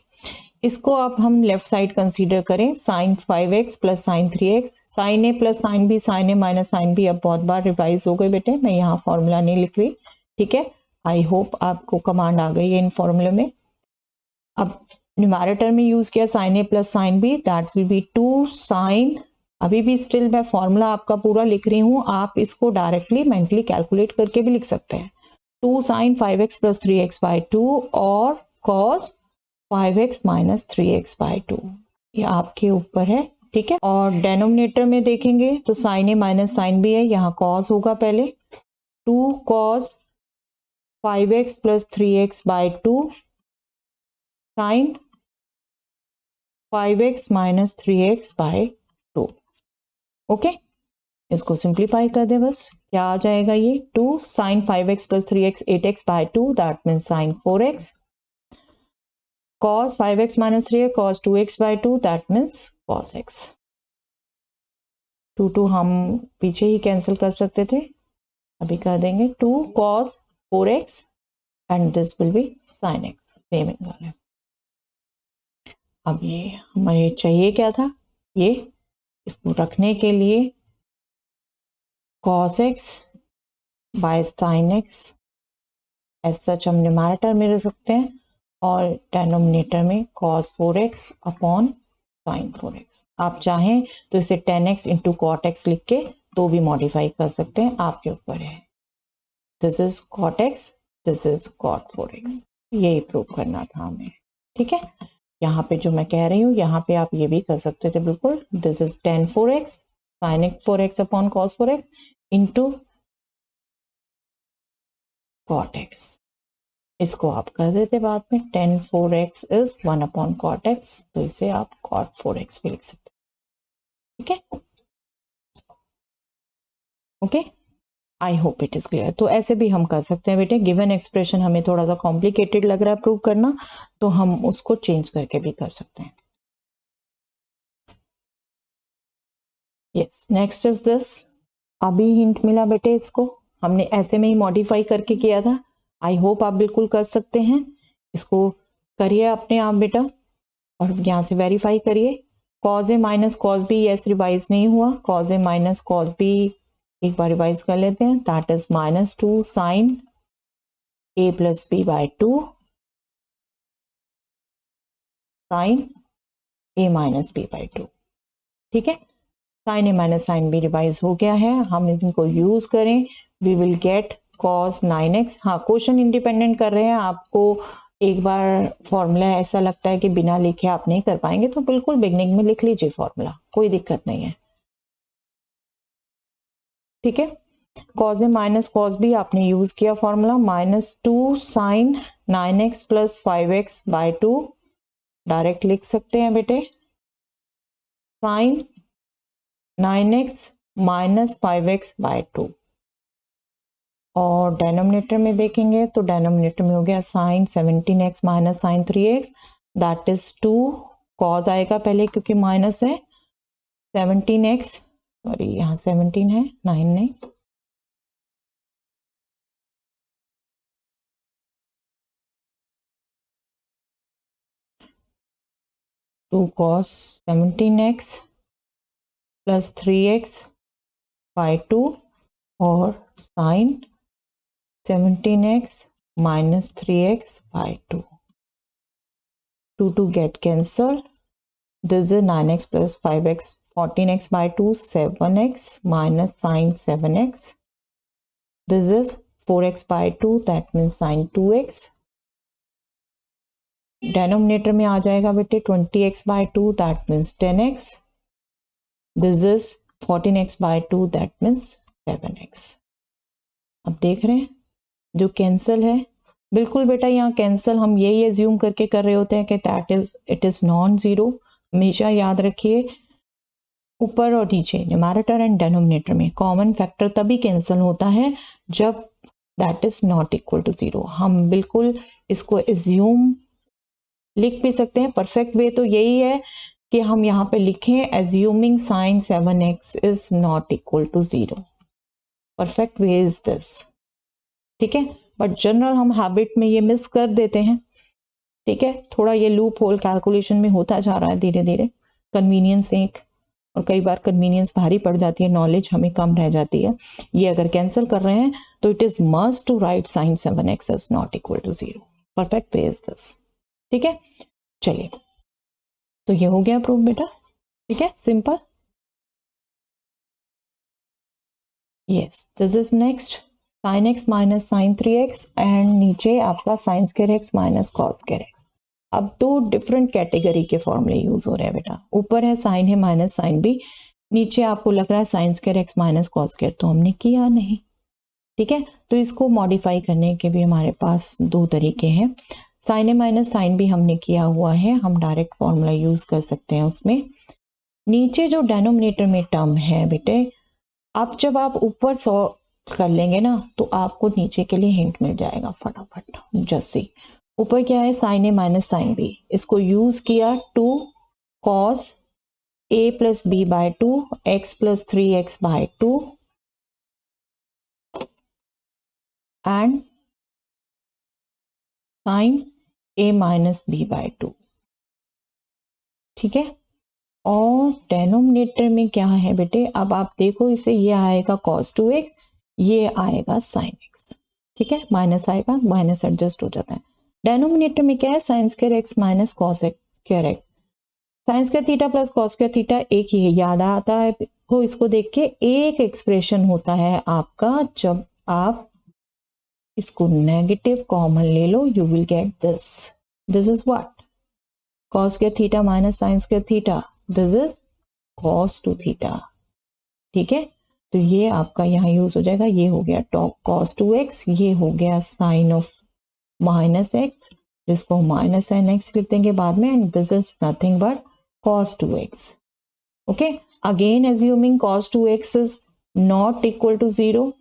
इसको अब हम लेफ्ट साइड कंसीडर करें, sine 5x plus sine 3x, sine ए प्लस साइन बी, साइन ए माइनस साइन बी अब बहुत बार रिवाइज हो गए बेटे, मैं यहाँ फॉर्मूला नहीं लिख रही, ठीक है। आई होप आपको कमांड आ गई है इन फॉर्मूले में। अब न्यूमैरेटर में यूज किया sine A plus sine B, that will be 2 sine, अभी भी स्टिल मैं फॉर्मूला आपका पूरा लिख रही हूँ, आप इसको डायरेक्टली मेंटली कैलकुलेट करके भी लिख सकते हैं। 2 sine 5x plus 3x by 2 और cos 5x minus 3x by 2, ये आपके ऊपर है, ठीक है। और डेनोमिनेटर में देखेंगे तो साइन ए माइनस साइन बी है, यहाँ कॉस होगा पहले, 2 cos 5x plus 3x by 2 sine 5x minus 3x by 2, okay. इसको सिंप्लीफाई कर दे बस, क्या आ जाएगा ये, 2 sine 5x plus 3x 8x by 2, that mean sine 4x, cos 5x minus 3x cos 2x by 2, that means cos x। 2 हम पीछे ही कैंसिल कर सकते थे, अभी कर देंगे 2 cos 4x and this will be sin x, same angle है। अब ये हमें चाहिए क्या था, ये इसको रखने के लिए cos x by sin x, as such हम न्यूमैरेटर में रख सकते हैं, और डेनोमिनेटर में cos 4x upon sin 4x, आप चाहें तो इसे 10x इंटू कॉट एक्स लिख के तो भी मॉडिफाई कर सकते हैं, आपके ऊपर है। This is cot x, this is cot 4x, यही प्रूव करना था हमें, ठीक है। यहाँ पे जो मैं कह रही हूँ, यहाँ पे आप ये भी कर सकते थे बिल्कुल, this is tan 4x sin 4x upon cos 4x into cot x, इसको आप कर देते बाद में, tan 4x is 1 upon cot x, तो इसे आप cot 4x भी लिख सकते हैं, ठीक है, okay. I hope it is clear. तो ऐसे भी हम कर सकते हैं बेटे, गिवन एक्सप्रेशन हमें थोड़ा सा कॉम्प्लिकेटेड लग रहा है प्रूव करना, तो हम उसको चेंज करके भी कर सकते हैं। यस, नेक्स्ट इज दिस, अभी हिंट मिला बेटे, इसको हमने ऐसे में ही मॉडिफाई करके किया था, आई होप आप बिल्कुल कर सकते हैं, इसको करिए अपने आप बेटा, और यहाँ से वेरीफाई करिए, cos a minus cos b, yes revise नहीं हुआ, cos a minus cos b एक बार रिवाइज कर लेते हैं, that is minus 2 sine A plus b by 2 sine A minus b by 2, ठीक है। साइन ए माइनस साइन बी रिवाइज हो गया है, हम इनको यूज करें, we will gate cos 9x। हाँ, क्वेश्चन इंडिपेंडेंट कर रहे हैं, आपको एक बार फॉर्मूला ऐसा लगता है कि बिना लिखे आप नहीं कर पाएंगे, तो बिल्कुल बिगनिंग में लिख लीजिए फॉर्मूला, कोई दिक्कत नहीं है, ठीक है। cos A minus cos B आपने यूज किया formula, minus 2 sine 9x plus 5x by 2, direct लिख सकते हैं बेटे, sign 9x minus 5x by 2, और डेनोमिनेटर में देखेंगे तो डेनोमिनेटर में हो गया sine 17x minus sine 3x, that is 2 cos आएगा पहले क्योंकि माइनस है, 17x, सॉरी यहाँ 17 है 9 नहीं, to cos 17x plus 3x by 2 और sign 17x minus 3x by 2. 2 get cancelled. This is 9x plus 5x, 14x by 2, 7x minus sine 7x. This is 4x by 2, that means sine 2x. Denominator में आ जाएगा बेटे 20x by 2, that means 10x. This is 14x by 2, that means 7x. अब देख रहे हैं जो cancel है, बिल्कुल बेटा यहाँ कैंसिल हम यही एज्यूम करके कर रहे होते हैं कि that is it is non zero. हमेशा याद रखिए ऊपर और नीचे न्यूमैरेटर एंड डेनोमिनेटर में कॉमन फैक्टर तभी कैंसिल होता है जब that is not equal to zero. हम बिल्कुल इसको एज्यूम लिख भी सकते हैं, परफेक्ट वे तो यही है कि हम यहाँ पे लिखें assuming sine 7x is not equal to zero. Perfect way is this, ठीक है। बट जनरल हम हैबिट में ये मिस कर देते हैं, ठीक है। थोड़ा ये लूप होल कैलकुलेशन में होता जा रहा है धीरे धीरे, कन्वीनियंस एक, और कई बार कन्वीनियंस भारी पड़ जाती है, नॉलेज हमें कम रह जाती है। ये अगर कैंसिल कर रहे हैं तो it is must to write sine 7x is not equal to 0, perfect way is this, ठीक है। चलिए, तो ये हो गया प्रूफ बेटा, ठीक है, simple. Yes, this is next sin x minus sine 3x and नीचे आपका sine square X minus cos square X. अब दो डिफरेंट कैटेगरी के फॉर्मूले यूज हो रहे हैं बेटा, ऊपर है साइन है माइनस साइन बी, नीचे आपको लग रहा है sign square X minus cos square, तो हमने किया नहीं, ठीक है। तो इसको मॉडिफाई करने के भी हमारे पास दो तरीके हैं। साइन ए माइनस साइन बी हमने किया हुआ है, हम डायरेक्ट फॉर्मूला यूज कर सकते हैं उसमें। नीचे जो डेनोमिनेटर में टर्म है बेटे, अब जब आप ऊपर 100 कर लेंगे ना तो आपको नीचे के लिए हिंट मिल जाएगा फटाफट। जैसे ऊपर क्या है, साइन ए माइनस साइन बी, इसको यूज किया 2 cos A plus B by 2 X plus 3x by 2 and sine A minus B by 2, ठीक है। और डेनोमिनेटर में क्या है बेटे, अब आप देखो इसे, ये आएगा cos 2x, ये आएगा sin x, ठीक है। माइनस आएगा, माइनस एडजस्ट हो जाता है। डेनोमिनेटर में क्या है, sign square X minus cos square x, sign square theta plus cos square theta एक ही है, याद आता है को इसको देख के। एक एक्सप्रेशन होता है आपका, जब आप इसको नेगेटिव कॉमन ले लो, you will get this, this is what, cos square theta minus sine square theta, this is cos 2 theta, ठीक है। तो ये आपका यहाँ यूज हो जाएगा, ये हो गया cos 2x, ये हो गया साइन ऑफ माइनस एक्स, जिसको माइनस साइन एक्स लिख देंगे बाद में, and this is nothing but cos 2x, okay. Again assuming cos 2x is not equal to 0,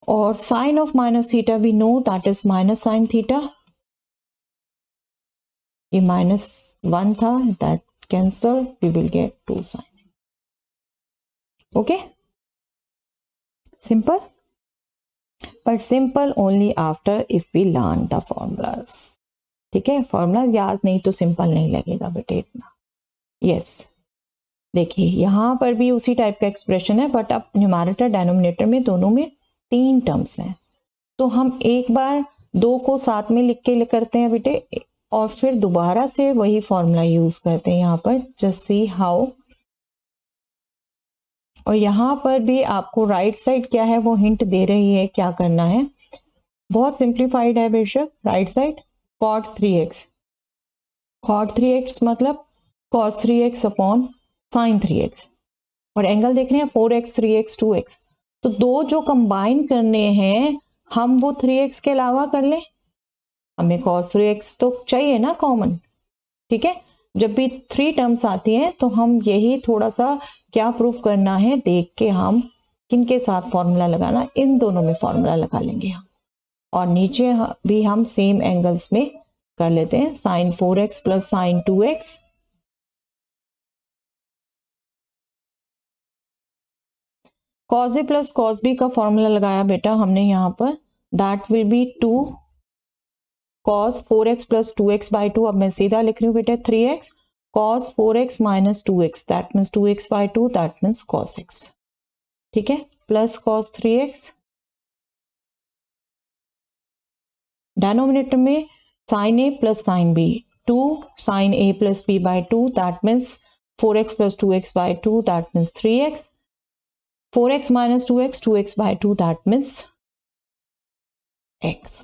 और sine of minus theta we know that is minus sine theta, ये -1 था, that cancel, we will get 2 sine, okay. Simple, but simple only after if we learn the formulas, ठीक है। Formula याद नहीं तो simple नहीं लगेगा बेटे इतना। यस, देखिए यहाँ पर भी उसी टाइप का एक्सप्रेशन है, बट अब न्यूमरेटर डेनोमिनेटर में दोनों में 3 टर्म्स हैं, तो हम एक बार 2 को साथ में लिख के करते हैं बेटे, और फिर दोबारा से वही फॉर्मूला यूज करते हैं यहाँ पर, जस्ट सी हाउ। और यहाँ पर भी आपको राइट साइड क्या है वो हिंट दे रही है क्या करना है, बहुत सिंप्लीफाइड है बेशक। Right side cot 3x, cot 3x मतलब cos 3x upon sin 3x, और एंगल देख रहे हैं 4x 3x 2x, तो दो जो कंबाइन करने हैं हम वो 3x के अलावा कर लें, हमें cos 3x तो चाहिए ना कॉमन, ठीक है। जब भी 3 टर्म्स आती हैं तो हम यही थोड़ा सा क्या प्रूफ करना है देख के हम किन के साथ फॉर्मूला लगाना, इन दोनों में फॉर्मूला लगा लेंगे हम, और नीचे भी हम सेम एंगल्स में कर लेते हैं, sine 4x plus sine 2x, cos a plus cos b का फॉर्मूला लगाया बेटा हमने यहाँ पर, that will be 2 cos 4x plus 2x by 2, अब मैं सीधा लिख रही हूँ बेटा 3x cos 4x minus 2x, that means 2x by 2, that means cos x, ठीक है, प्लस cos 3x, डेनोमिनेटर में sin a plus sin b, 2 sin a plus b by 2, that means 4x plus 2x by 2, that means 3x, 4x minus 2x, 2x by 2, that means x,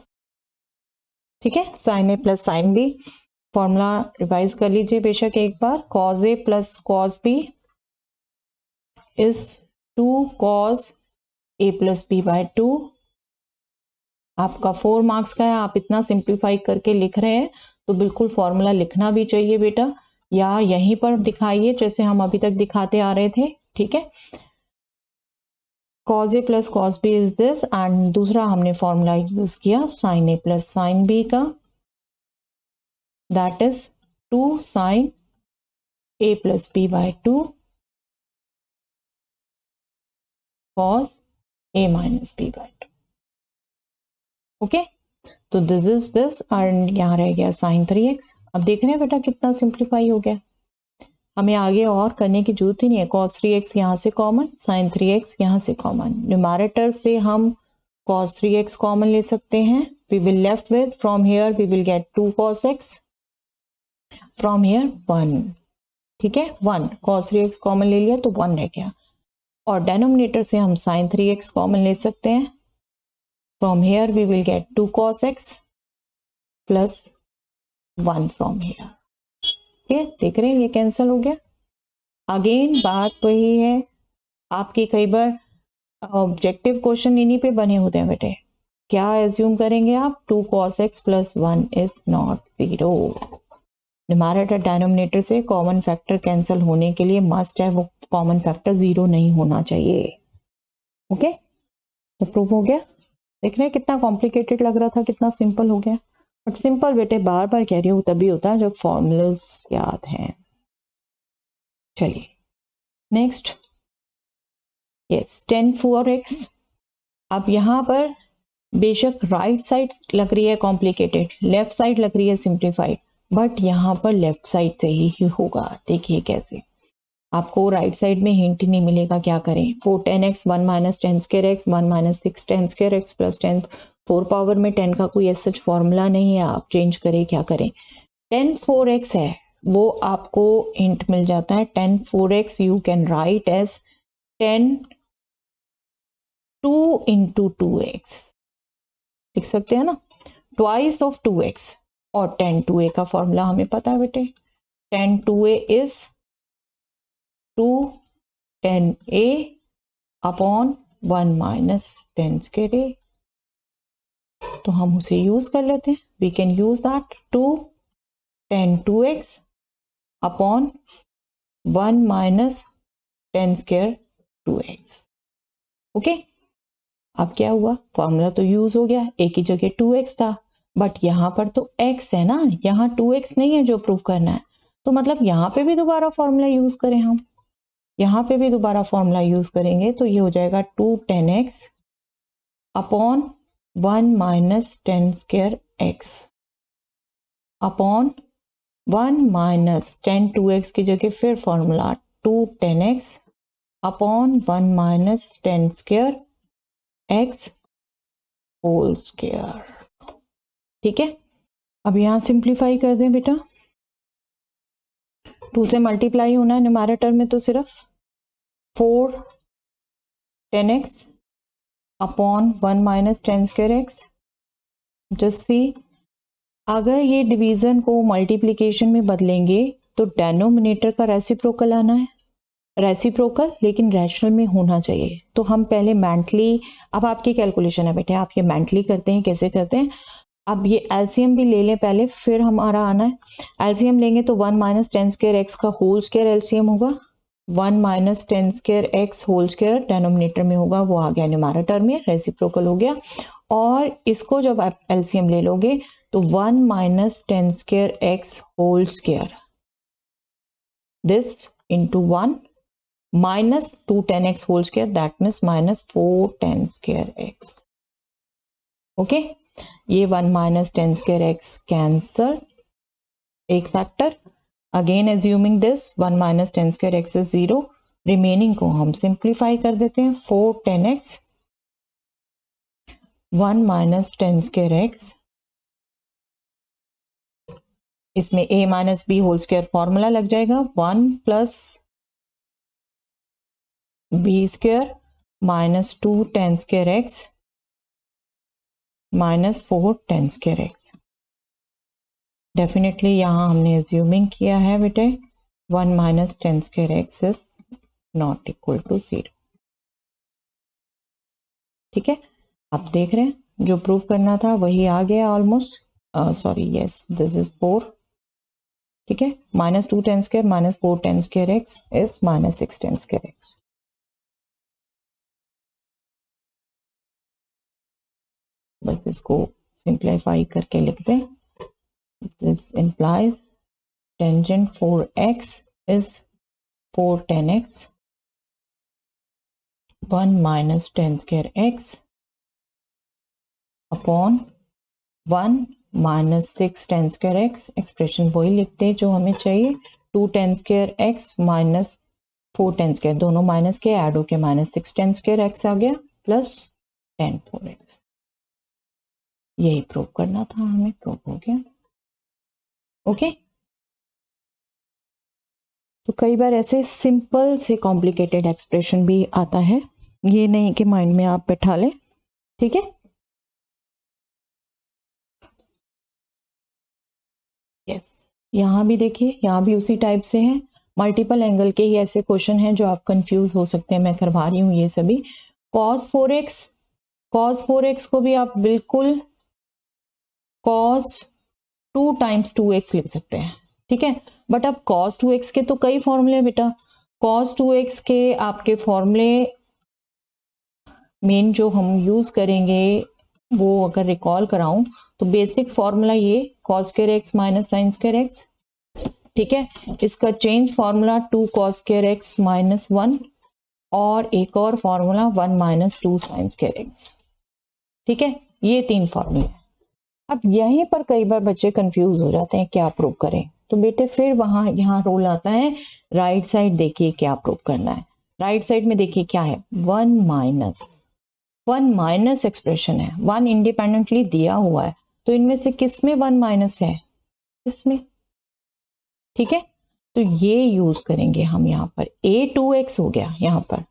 ठीक है। sin a plus sin b, formula revise कर लीजिए बेशक एक बार, cos a plus cos b is 2 cos a plus b by 2, आपका 4 marks का है, आप इतना सिंप्लीफाई करके लिख रहे हैं तो बिल्कुल फॉर्मूला लिखना भी चाहिए बेटा, या यहीं पर दिखाइए जैसे हम अभी तक दिखाते आ रहे थे, ठीक है। cos a plus cos b is this, and दूसरा हमने फॉर्मूला यूज किया sin a plus sin b का, that is 2 sin a plus b by 2 cos a minus b by 2. Okay, तो दिस इज दिस और यहाँ रह गया sin 3x. अब देख रहे हैं बेटा कितना सिंप्लीफाई हो गया. हमें आगे और करने की जरूरत ही नहीं है. cos 3x यहाँ से कॉमन, sin 3x यहाँ से कॉमन. न्यूमैरेटर से हम cos 3x कॉमन ले सकते हैं. we will left with from here we will get 2 cos x, from here 1. ठीक है, 1 cos 3x कॉमन ले लिया तो 1 रह गया. और डेनोमिनेटर से हम sin 3x कॉमन ले सकते हैं. from here we will get 2 cos x plus 1 from here. ये देख रहे हैं ये कैंसिल हो गया. अगेन बात वही है, आपके कई बार ऑब्जेक्टिव क्वेश्चन इन्हीं पे बने होते हैं बेटे. क्या एज्यूम करेंगे आप? 2 cos x plus 1 is not 0. Numerator denominator से कॉमन फैक्टर कैंसिल होने के लिए मस्ट है वो कॉमन फैक्टर 0 नहीं होना चाहिए. ओके, तो प्रूफ हो गया. देख रहे हैं कितना कॉम्प्लिकेटेड लग रहा था, कितना सिंपल हो गया. बट सिंपल बेटे बार बार कह रही हूँ तभी होता है जब फॉर्मूलास याद हैं. चलिए नेक्स्ट. Yes, tan 4x. अब यहाँ पर बेशक राइट साइड लग रही है कॉम्प्लिकेटेड, लेफ्ट साइड लग रही है सिंप्लीफाइड, बट यहाँ पर लेफ्ट साइड से ही होगा. देखिए कैसे, आपको राइट साइड में हिंट नहीं मिलेगा. क्या करें? 4 tan x 1 minus tan square x 1 minus 6 tan square x plus 10. 4 power में 10 का कोई ऐसा फॉर्मूला नहीं है, आप चेंज करें. क्या करें? tan 4x है वो आपको हिंट मिल जाता है. tan 4x you can write as tan 2 into 2x लिख सकते हैं ना, ट्वाइस ऑफ 2x. और tan 2a का फॉर्मूला हमें पता है बेटे. tan 2a is 2 tan a upon 1 minus tan square a. तो हम उसे यूज कर लेते हैं. We can use that. 2 tan 2x upon 1 minus tan square 2x. Okay, अब क्या हुआ? फॉर्मूला तो यूज हो गया. एक ही जगह 2x था, बट यहाँ पर तो x है ना, यहाँ 2x नहीं है जो प्रूव करना है. तो मतलब यहाँ पे भी दोबारा फॉर्मूला यूज करें हम. यहाँ पे भी दोबारा फॉर्मूला यूज करेंगे तो ये हो जाएगा 2 tan x upon 1 minus tan square x upon 1 minus tan 2x की जगह फिर formula 2 tan x upon 1 minus tan square x whole square. ठीक है, अब यहां सिंप्लीफाई कर दें बेटा. 2 से मल्टीप्लाई होना है न्यूमैरेटर में तो सिर्फ 4 tan x upon 1 minus tan square x. Just see, अगर ये डिवीजन को मल्टीप्लिकेशन में बदलेंगे तो डेनोमिनेटर का रेसिप्रोकल आना है. रेसिप्रोकल लेकिन रैशनल में होना चाहिए. तो हम पहले मेंटली, अब आपकी कैलकुलेशन है बेटे, आप ये मेंटली करते हैं. कैसे करते हैं? अब ये एलसीएम भी ले लें पहले, फिर हमारा आना है. एलसीएम लेंगे तो 1 माइनस tan square x का होल स्क्वायर एलसीएम होगा. 1 minus tan square x whole square denominator में होगा, वो आ गया न्यूमैरेटर में, रेसिप्रोकल हो गया. और इसको जब आप एलसीएम ले लोगे तो 1 minus tan square x whole square, this into 1 minus 2 tan x whole square, that means minus 4 tan square x. Okay, ये 1 minus tan square x cancel, एक factor. Again assuming this 1 minus tan square x is 0. Remaining को हम simplify कर देते हैं. 4 tan x 1 minus tan square x, इसमें a minus b whole square formula लग जाएगा. 1 plus b square minus 2 tan square x minus 4 tan square x. Definitely यहाँ हमने एज्यूमिंग किया है बेटे 1 minus tan square x is not equal to 0. ठीक है, आप देख रहे हैं जो प्रूव करना था वही आ गया almost. Sorry, yes, this is 4. ठीक है, minus 2 tan square minus 4 tan square x is minus 6 tan square x. बस इसको सिंप्लीफाई करके लिख दें. This implies tangent 4x is 4 10x 1 minus 10 square x upon 1 minus 6 10 square x, expression वही लिखते हैं जो हमें चाहिए, 2 10 स्क्वायर एक्स माइनस 4 10 स्क्वायर, दोनों माइनस के ऐड होके माइनस 6 10 स्क्वायर एक्स आ गया प्लस 10 4x। यही प्रूव करना था हमें, प्रूव हो गया। ओके, तो कई बार ऐसे सिंपल से कॉम्प्लिकेटेड एक्सप्रेशन भी आता है, ये नहीं कि माइंड में आप बैठा लें, ठीक है। यस, यहाँ भी देखिए, यहाँ भी उसी टाइप से है, मल्टीपल एंगल के ही ऐसे क्वेश्चन हैं जो आप कंफ्यूज हो सकते हैं, मैं करवा रही हूँ ये सभी। cos 4x को भी आप बिल्कुल cos 2 टाइम्स 2x लिख सकते हैं, ठीक है। बट अब cos 2x के तो कई फॉर्मूले बेटा, cos 2x के आपके फॉर्मूले मेन जो हम यूज करेंगे वो अगर रिकॉल कराऊं तो बेसिक फॉर्मूला ये cos square x minus sine square x, ठीक है। इसका change formula 2 cos square x minus 1 और एक और formula 1 minus 2 sine square x, ठीक है। ये 3 फॉर्मूले। अब यहीं पर कई बार बच्चे कंफ्यूज हो जाते हैं क्या प्रूव करें, तो बेटे फिर वहां यहाँ रोल आता है, राइट साइड देखिए क्या प्रूव करना है। राइट साइड में देखिए क्या है, 1 माइनस एक्सप्रेशन है, 1 इंडिपेंडेंटली दिया हुआ है, तो इनमें से किस में 1 माइनस है, इसमें, ठीक है। तो ये यूज करेंगे हम यहाँ पर, a2x हो गया यहाँ पर,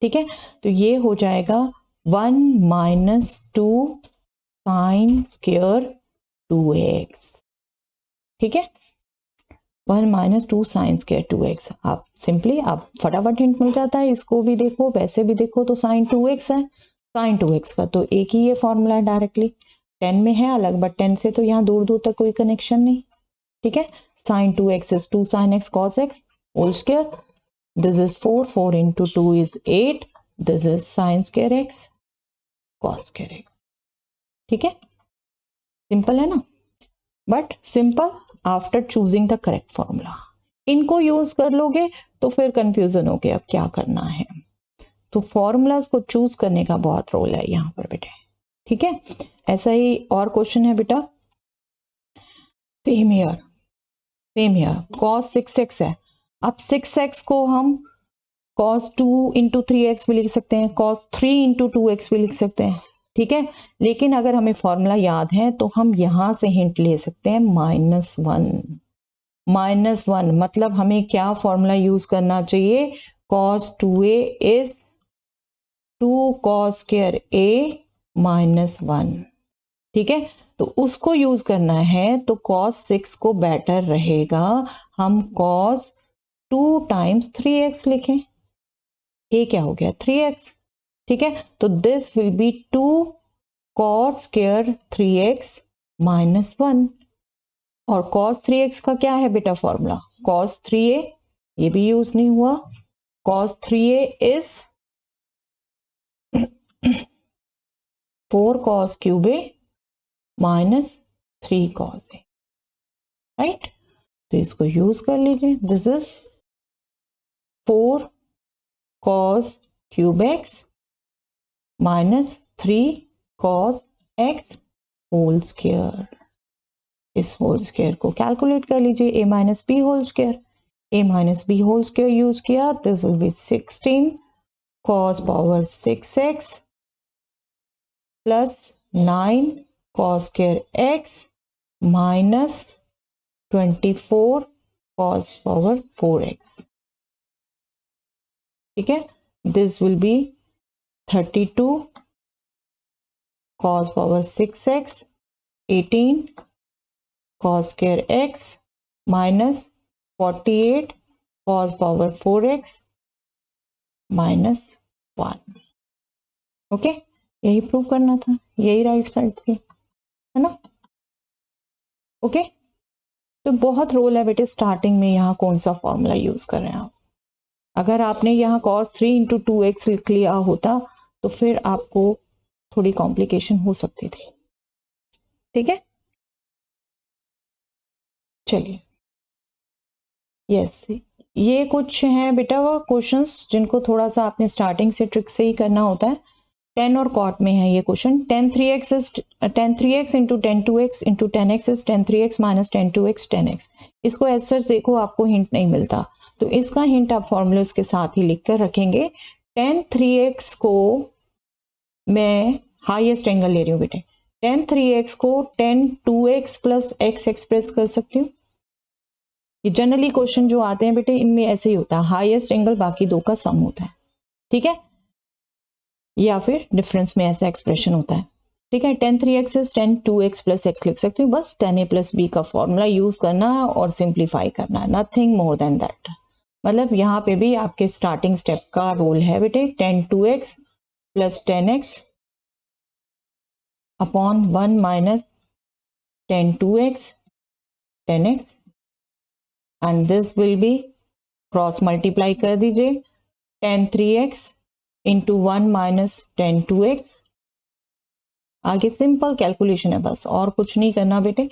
ठीक है। तो ये हो जाएगा 1 माइनस 2 साइन स्क्वायर 2x, ठीक है। 1 माइनस 2 साइन स्क्वायर 2x, आप सिंपली आप फटाफट हिंट मिल जाता है, इसको भी देखो वैसे भी देखो तो साइन 2x है, साइन 2x का तो एक ही ये फॉर्मूला है डायरेक्टली, 10 में है अलग बट 10 से तो यहाँ दूर दूर तक कोई कनेक्शन नहीं, ठीक है। Sine 2x is 2 sine x cos x whole square, this is 4 into 2 is 8, this is sine square x cos square x, ठीक है। सिंपल है ना, but simple after choosing the correct formula. इनको यूज कर लोगे तो फिर कंफ्यूजन हो गया अब क्या करना है, तो फॉर्मूलाज को चूज करने का बहुत रोल है यहाँ पर बेटे, ठीक है। ऐसा ही और क्वेश्चन है बेटा, सेम हियर cos 6x है, अब 6x को हम cos 2 into 3x भी लिख सकते हैं, cos 3 into 2x भी लिख सकते हैं, ठीक है। लेकिन अगर हमें फॉर्मूला याद है तो हम यहां से हिंट ले सकते हैं -1 मतलब हमें क्या फॉर्मूला यूज करना चाहिए, cos 2a is 2 cos square a minus 1, ठीक है। तो उसको यूज करना है तो cos 6 को बेटर रहेगा हम cos 2 टाइम्स 3x लिखें, ये क्या हो गया 3x, ठीक है। तो this will be 2 cos square 3x minus 1, और cos 3x का क्या है बेटा फॉर्मूला, cos 3a, ये भी यूज नहीं हुआ, cos 3a is 4 cos cube a minus 3 cos a, right. तो इसको यूज कर लीजिए, this is 4 cos cube x minus 3 cos x whole square, इस होल स्क्वायर को कैलकुलेट कर लीजिए, a minus b whole square, a minus b whole square use किया, this will be 16 cos power 6x plus 9 cos square x minus 24 cos power 4x, ठीक है। This will B 32 cos power 6x 18 cos square x minus 48 cos power 4x minus 1, okay. यही prove करना था, यही right side थी, है ना, okay. तो बहुत रोल है बेटे स्टार्टिंग में यहाँ कौन सा फॉर्मूला यूज कर रहे हैं आप, अगर आपने यहाँ cos 3 into 2x लिख लिया होता तो फिर आपको थोड़ी कॉम्प्लिकेशन हो सकती थी, ठीक है। चलिए, यस ये कुछ हैं बेटा वो क्वेश्चंस जिनको थोड़ा सा आपने स्टार्टिंग से ट्रिक से ही करना होता है। 10 और कॉट में है ये question. 10 3x is 10 3x into 10 2x into 10x is 10 3x minus 10 2x 10x। इसको एज सच देखो आपको हिंट नहीं मिलता, तो इसका हिंट आप फॉर्मूले के साथ ही लिख कर रखेंगे। 10 3x को मैं हाईएस्ट एंगल ले रही हूँ बेटे। 10 3x को 10 2x प्लस x एक्सप्रेस कर सकती हूँ। ये जनरली क्वेश्चन जो आते हैं बेटे इनमें ऐसे ही होता है, हाईएस्ट एंगल बाकी दो का सम होता है, ठीक है, या फिर डिफरेंस में ऐसा एक्सप्रेशन होता है, ठीक है। 10 3x is 10 2x plus x लिख सकते हो, बस 10a प्लस b का फॉर्मूला यूज करना है और सिंप्लीफाई करना है, नथिंग मोर देन दैट। मतलब यहाँ पे भी आपके स्टार्टिंग स्टेप का रोल है बेटे 10 2x plus 10x upon 1 minus 10 2x 10x and this will B cross multiply कर दीजिए 10 3x इंटू 1 माइनस 10 2x। आगे सिंपल कैलकुलेशन है बस, और कुछ नहीं करना बेटे।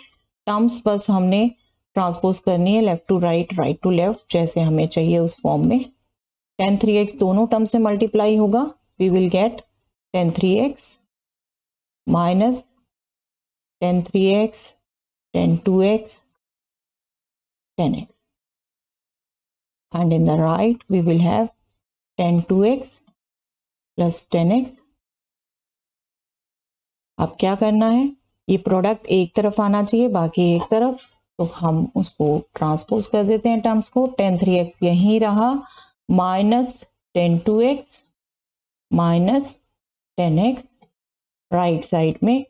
टर्म्स बस हमने ट्रांसपोज करनी है left to right, right to left, जैसे हमें चाहिए उस फॉर्म में। 10 3x दोनों टर्म से मल्टीप्लाई होगा, we will get 10 3x minus 10 3x 10 2x 10x and in the right we will have 10 2x plus 10x। अब क्या करना है, ये प्रोडक्ट एक तरफ आना चाहिए बाकी एक तरफ, तो हम उसको ट्रांसपोज कर देते हैं टर्म्स को। 10 3x यहीं रहा minus 10 2x minus 10x, right side में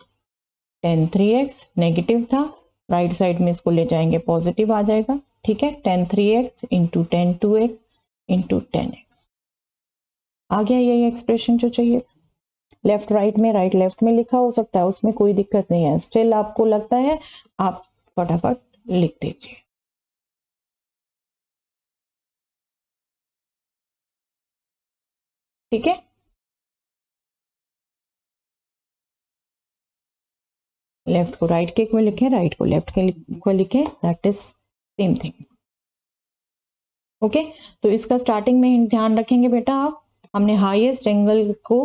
10 3x नेगेटिव था, राइट साइड में इसको ले जाएंगे पॉजिटिव आ जाएगा, ठीक है। 10 3x into 10 2x into 10x आ गया यही एक्सप्रेशन जो चाहिए। लेफ्ट राइट में, राइट लेफ्ट में लिखा हो सकता है, उसमें कोई दिक्कत नहीं है। स्टिल आपको लगता है आप फटाफट लिख दीजिए। ठीक है, लेफ्ट को राइट के में लिखें, राइट को लेफ्ट के को लिखें, that is same thing. Okay, तो इसका स्टार्टिंग में ध्यान रखेंगे बेटा आप, हमने हाईएस्ट एंगल को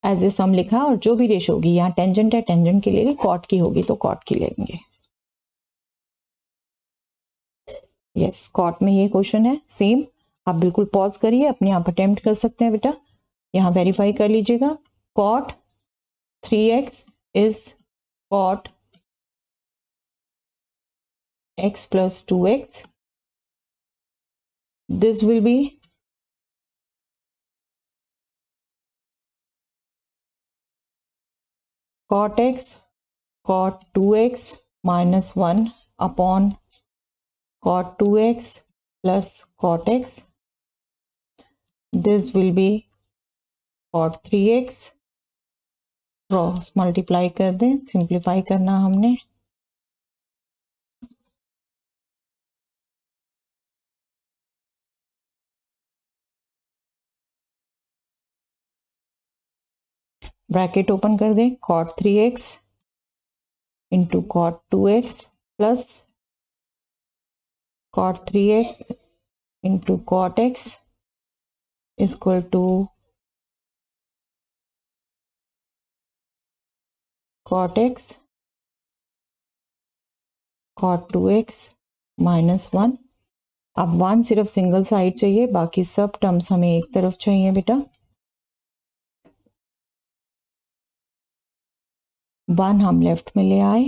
एज ए सम लिखा और जो भी रेशो होगी, यहाँ टेंजेंट है टेंजेंट की ले ली, कॉट की होगी तो कॉट की लेंगे। यस, कॉट में ये क्वेश्चन है सेम। आप बिल्कुल पॉज करिए, अपने आप अटेम्प्ट कर सकते हैं बेटा, यहाँ वेरीफाई कर लीजिएगा। Cot 3x is cot x plus 2x, this will be cot x cot 2x minus 1 upon cot 2x plus cot x, this will be cot 3x, cross multiply कर दें, सिंप्लीफाई करना हमने, ब्रैकेट ओपन कर दें, cot 3x into cot 2x plus cot 3x into cot x equal to cot x cot 2x minus 1। अब 1 सिर्फ single side चाहिए, बाकी सब टर्म्स हमें एक तरफ चाहिए बेटा। 1 हम लेफ्ट में ले आए,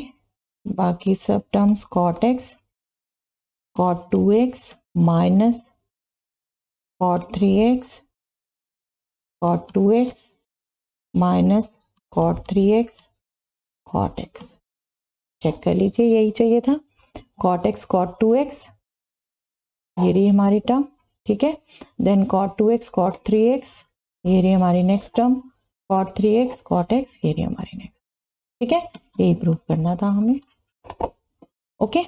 बाकी सब terms cot x cot 2x minus cot 3x cot 2x minus cot 3x cot x। Check कर लीजिए, यही चाहिए था, cot x cot 2x, ये रही हमारी टर्म, ठीक है। Then cot 2x cot 3x, ये रही हमारी next term, cot 3x cot x, ये रही हमारी नेक्स्ट, ठीक है। यही प्रूव करना था हमें। ओके,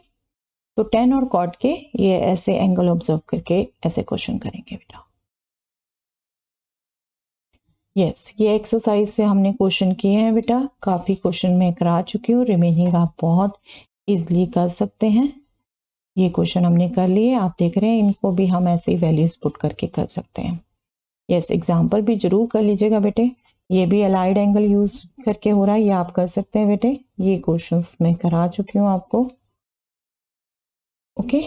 तो 10 और cot के ये ऐसे एंगल ऑब्जर्व करके ऐसे क्वेश्चन करेंगे बेटा। यस, ये एक्सरसाइज से हमने क्वेश्चन किए हैं बेटा, काफी क्वेश्चन मैं करा चुकी हूँ, रिमेनिंग आप बहुत इजीली कर सकते हैं। ये क्वेश्चन हमने कर लिए, आप देख रहे हैं इनको भी हम ऐसे ही वैल्यूज पुट करके कर सकते हैं। यस, एग्जाम्पल भी जरूर कर लीजिएगा बेटे, ये भी अलाइड एंगल यूज करके हो रहा है, ये आप कर सकते हैं बेटे। ये क्वेश्चंस मैं करा चुकी हूँ आपको। ओके,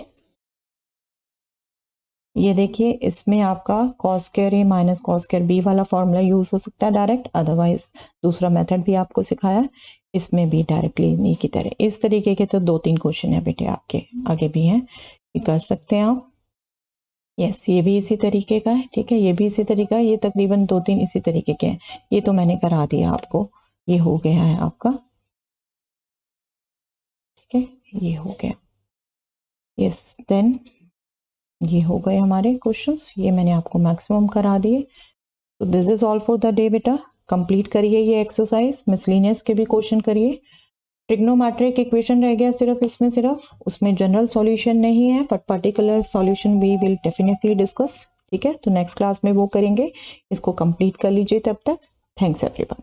ये देखिए इसमें आपका cos स्क्वायर ए माइनस cos स्क्वायर बी वाला फॉर्मूला यूज हो सकता है डायरेक्ट, अदरवाइज दूसरा मेथड भी आपको सिखाया, इसमें भी डायरेक्टली नहीं की तरह। इस तरीके के तो 2-3 क्वेश्चन है बेटे आपके आगे भी हैं, ये कर सकते हैं आप। यस, ये भी इसी तरीके का है, ठीक है, ये भी इसी तरीका है, ये तकरीबन 2-3 इसी तरीके के हैं। ये तो मैंने करा दिया आपको, ये हो गया है आपका, ठीक है, ये हो गया। यस, देन ये हो गए हमारे क्वेश्चंस, ये मैंने आपको मैक्सिमम करा दिए। तो this is all for the day बेटा, कंप्लीट करिए ये एक्सरसाइज, मिसलिनियस के भी क्वेश्चन करिए। ट्रिग्नोमेट्रिक इक्वेशन रह गया सिर्फ इसमें, सिर्फ उसमें जनरल सॉल्यूशन नहीं है, but particular solution we will definitely discuss, ठीक है। तो नेक्स्ट क्लास में वो करेंगे, इसको कंप्लीट कर लीजिए तब तक। Thanks everyone.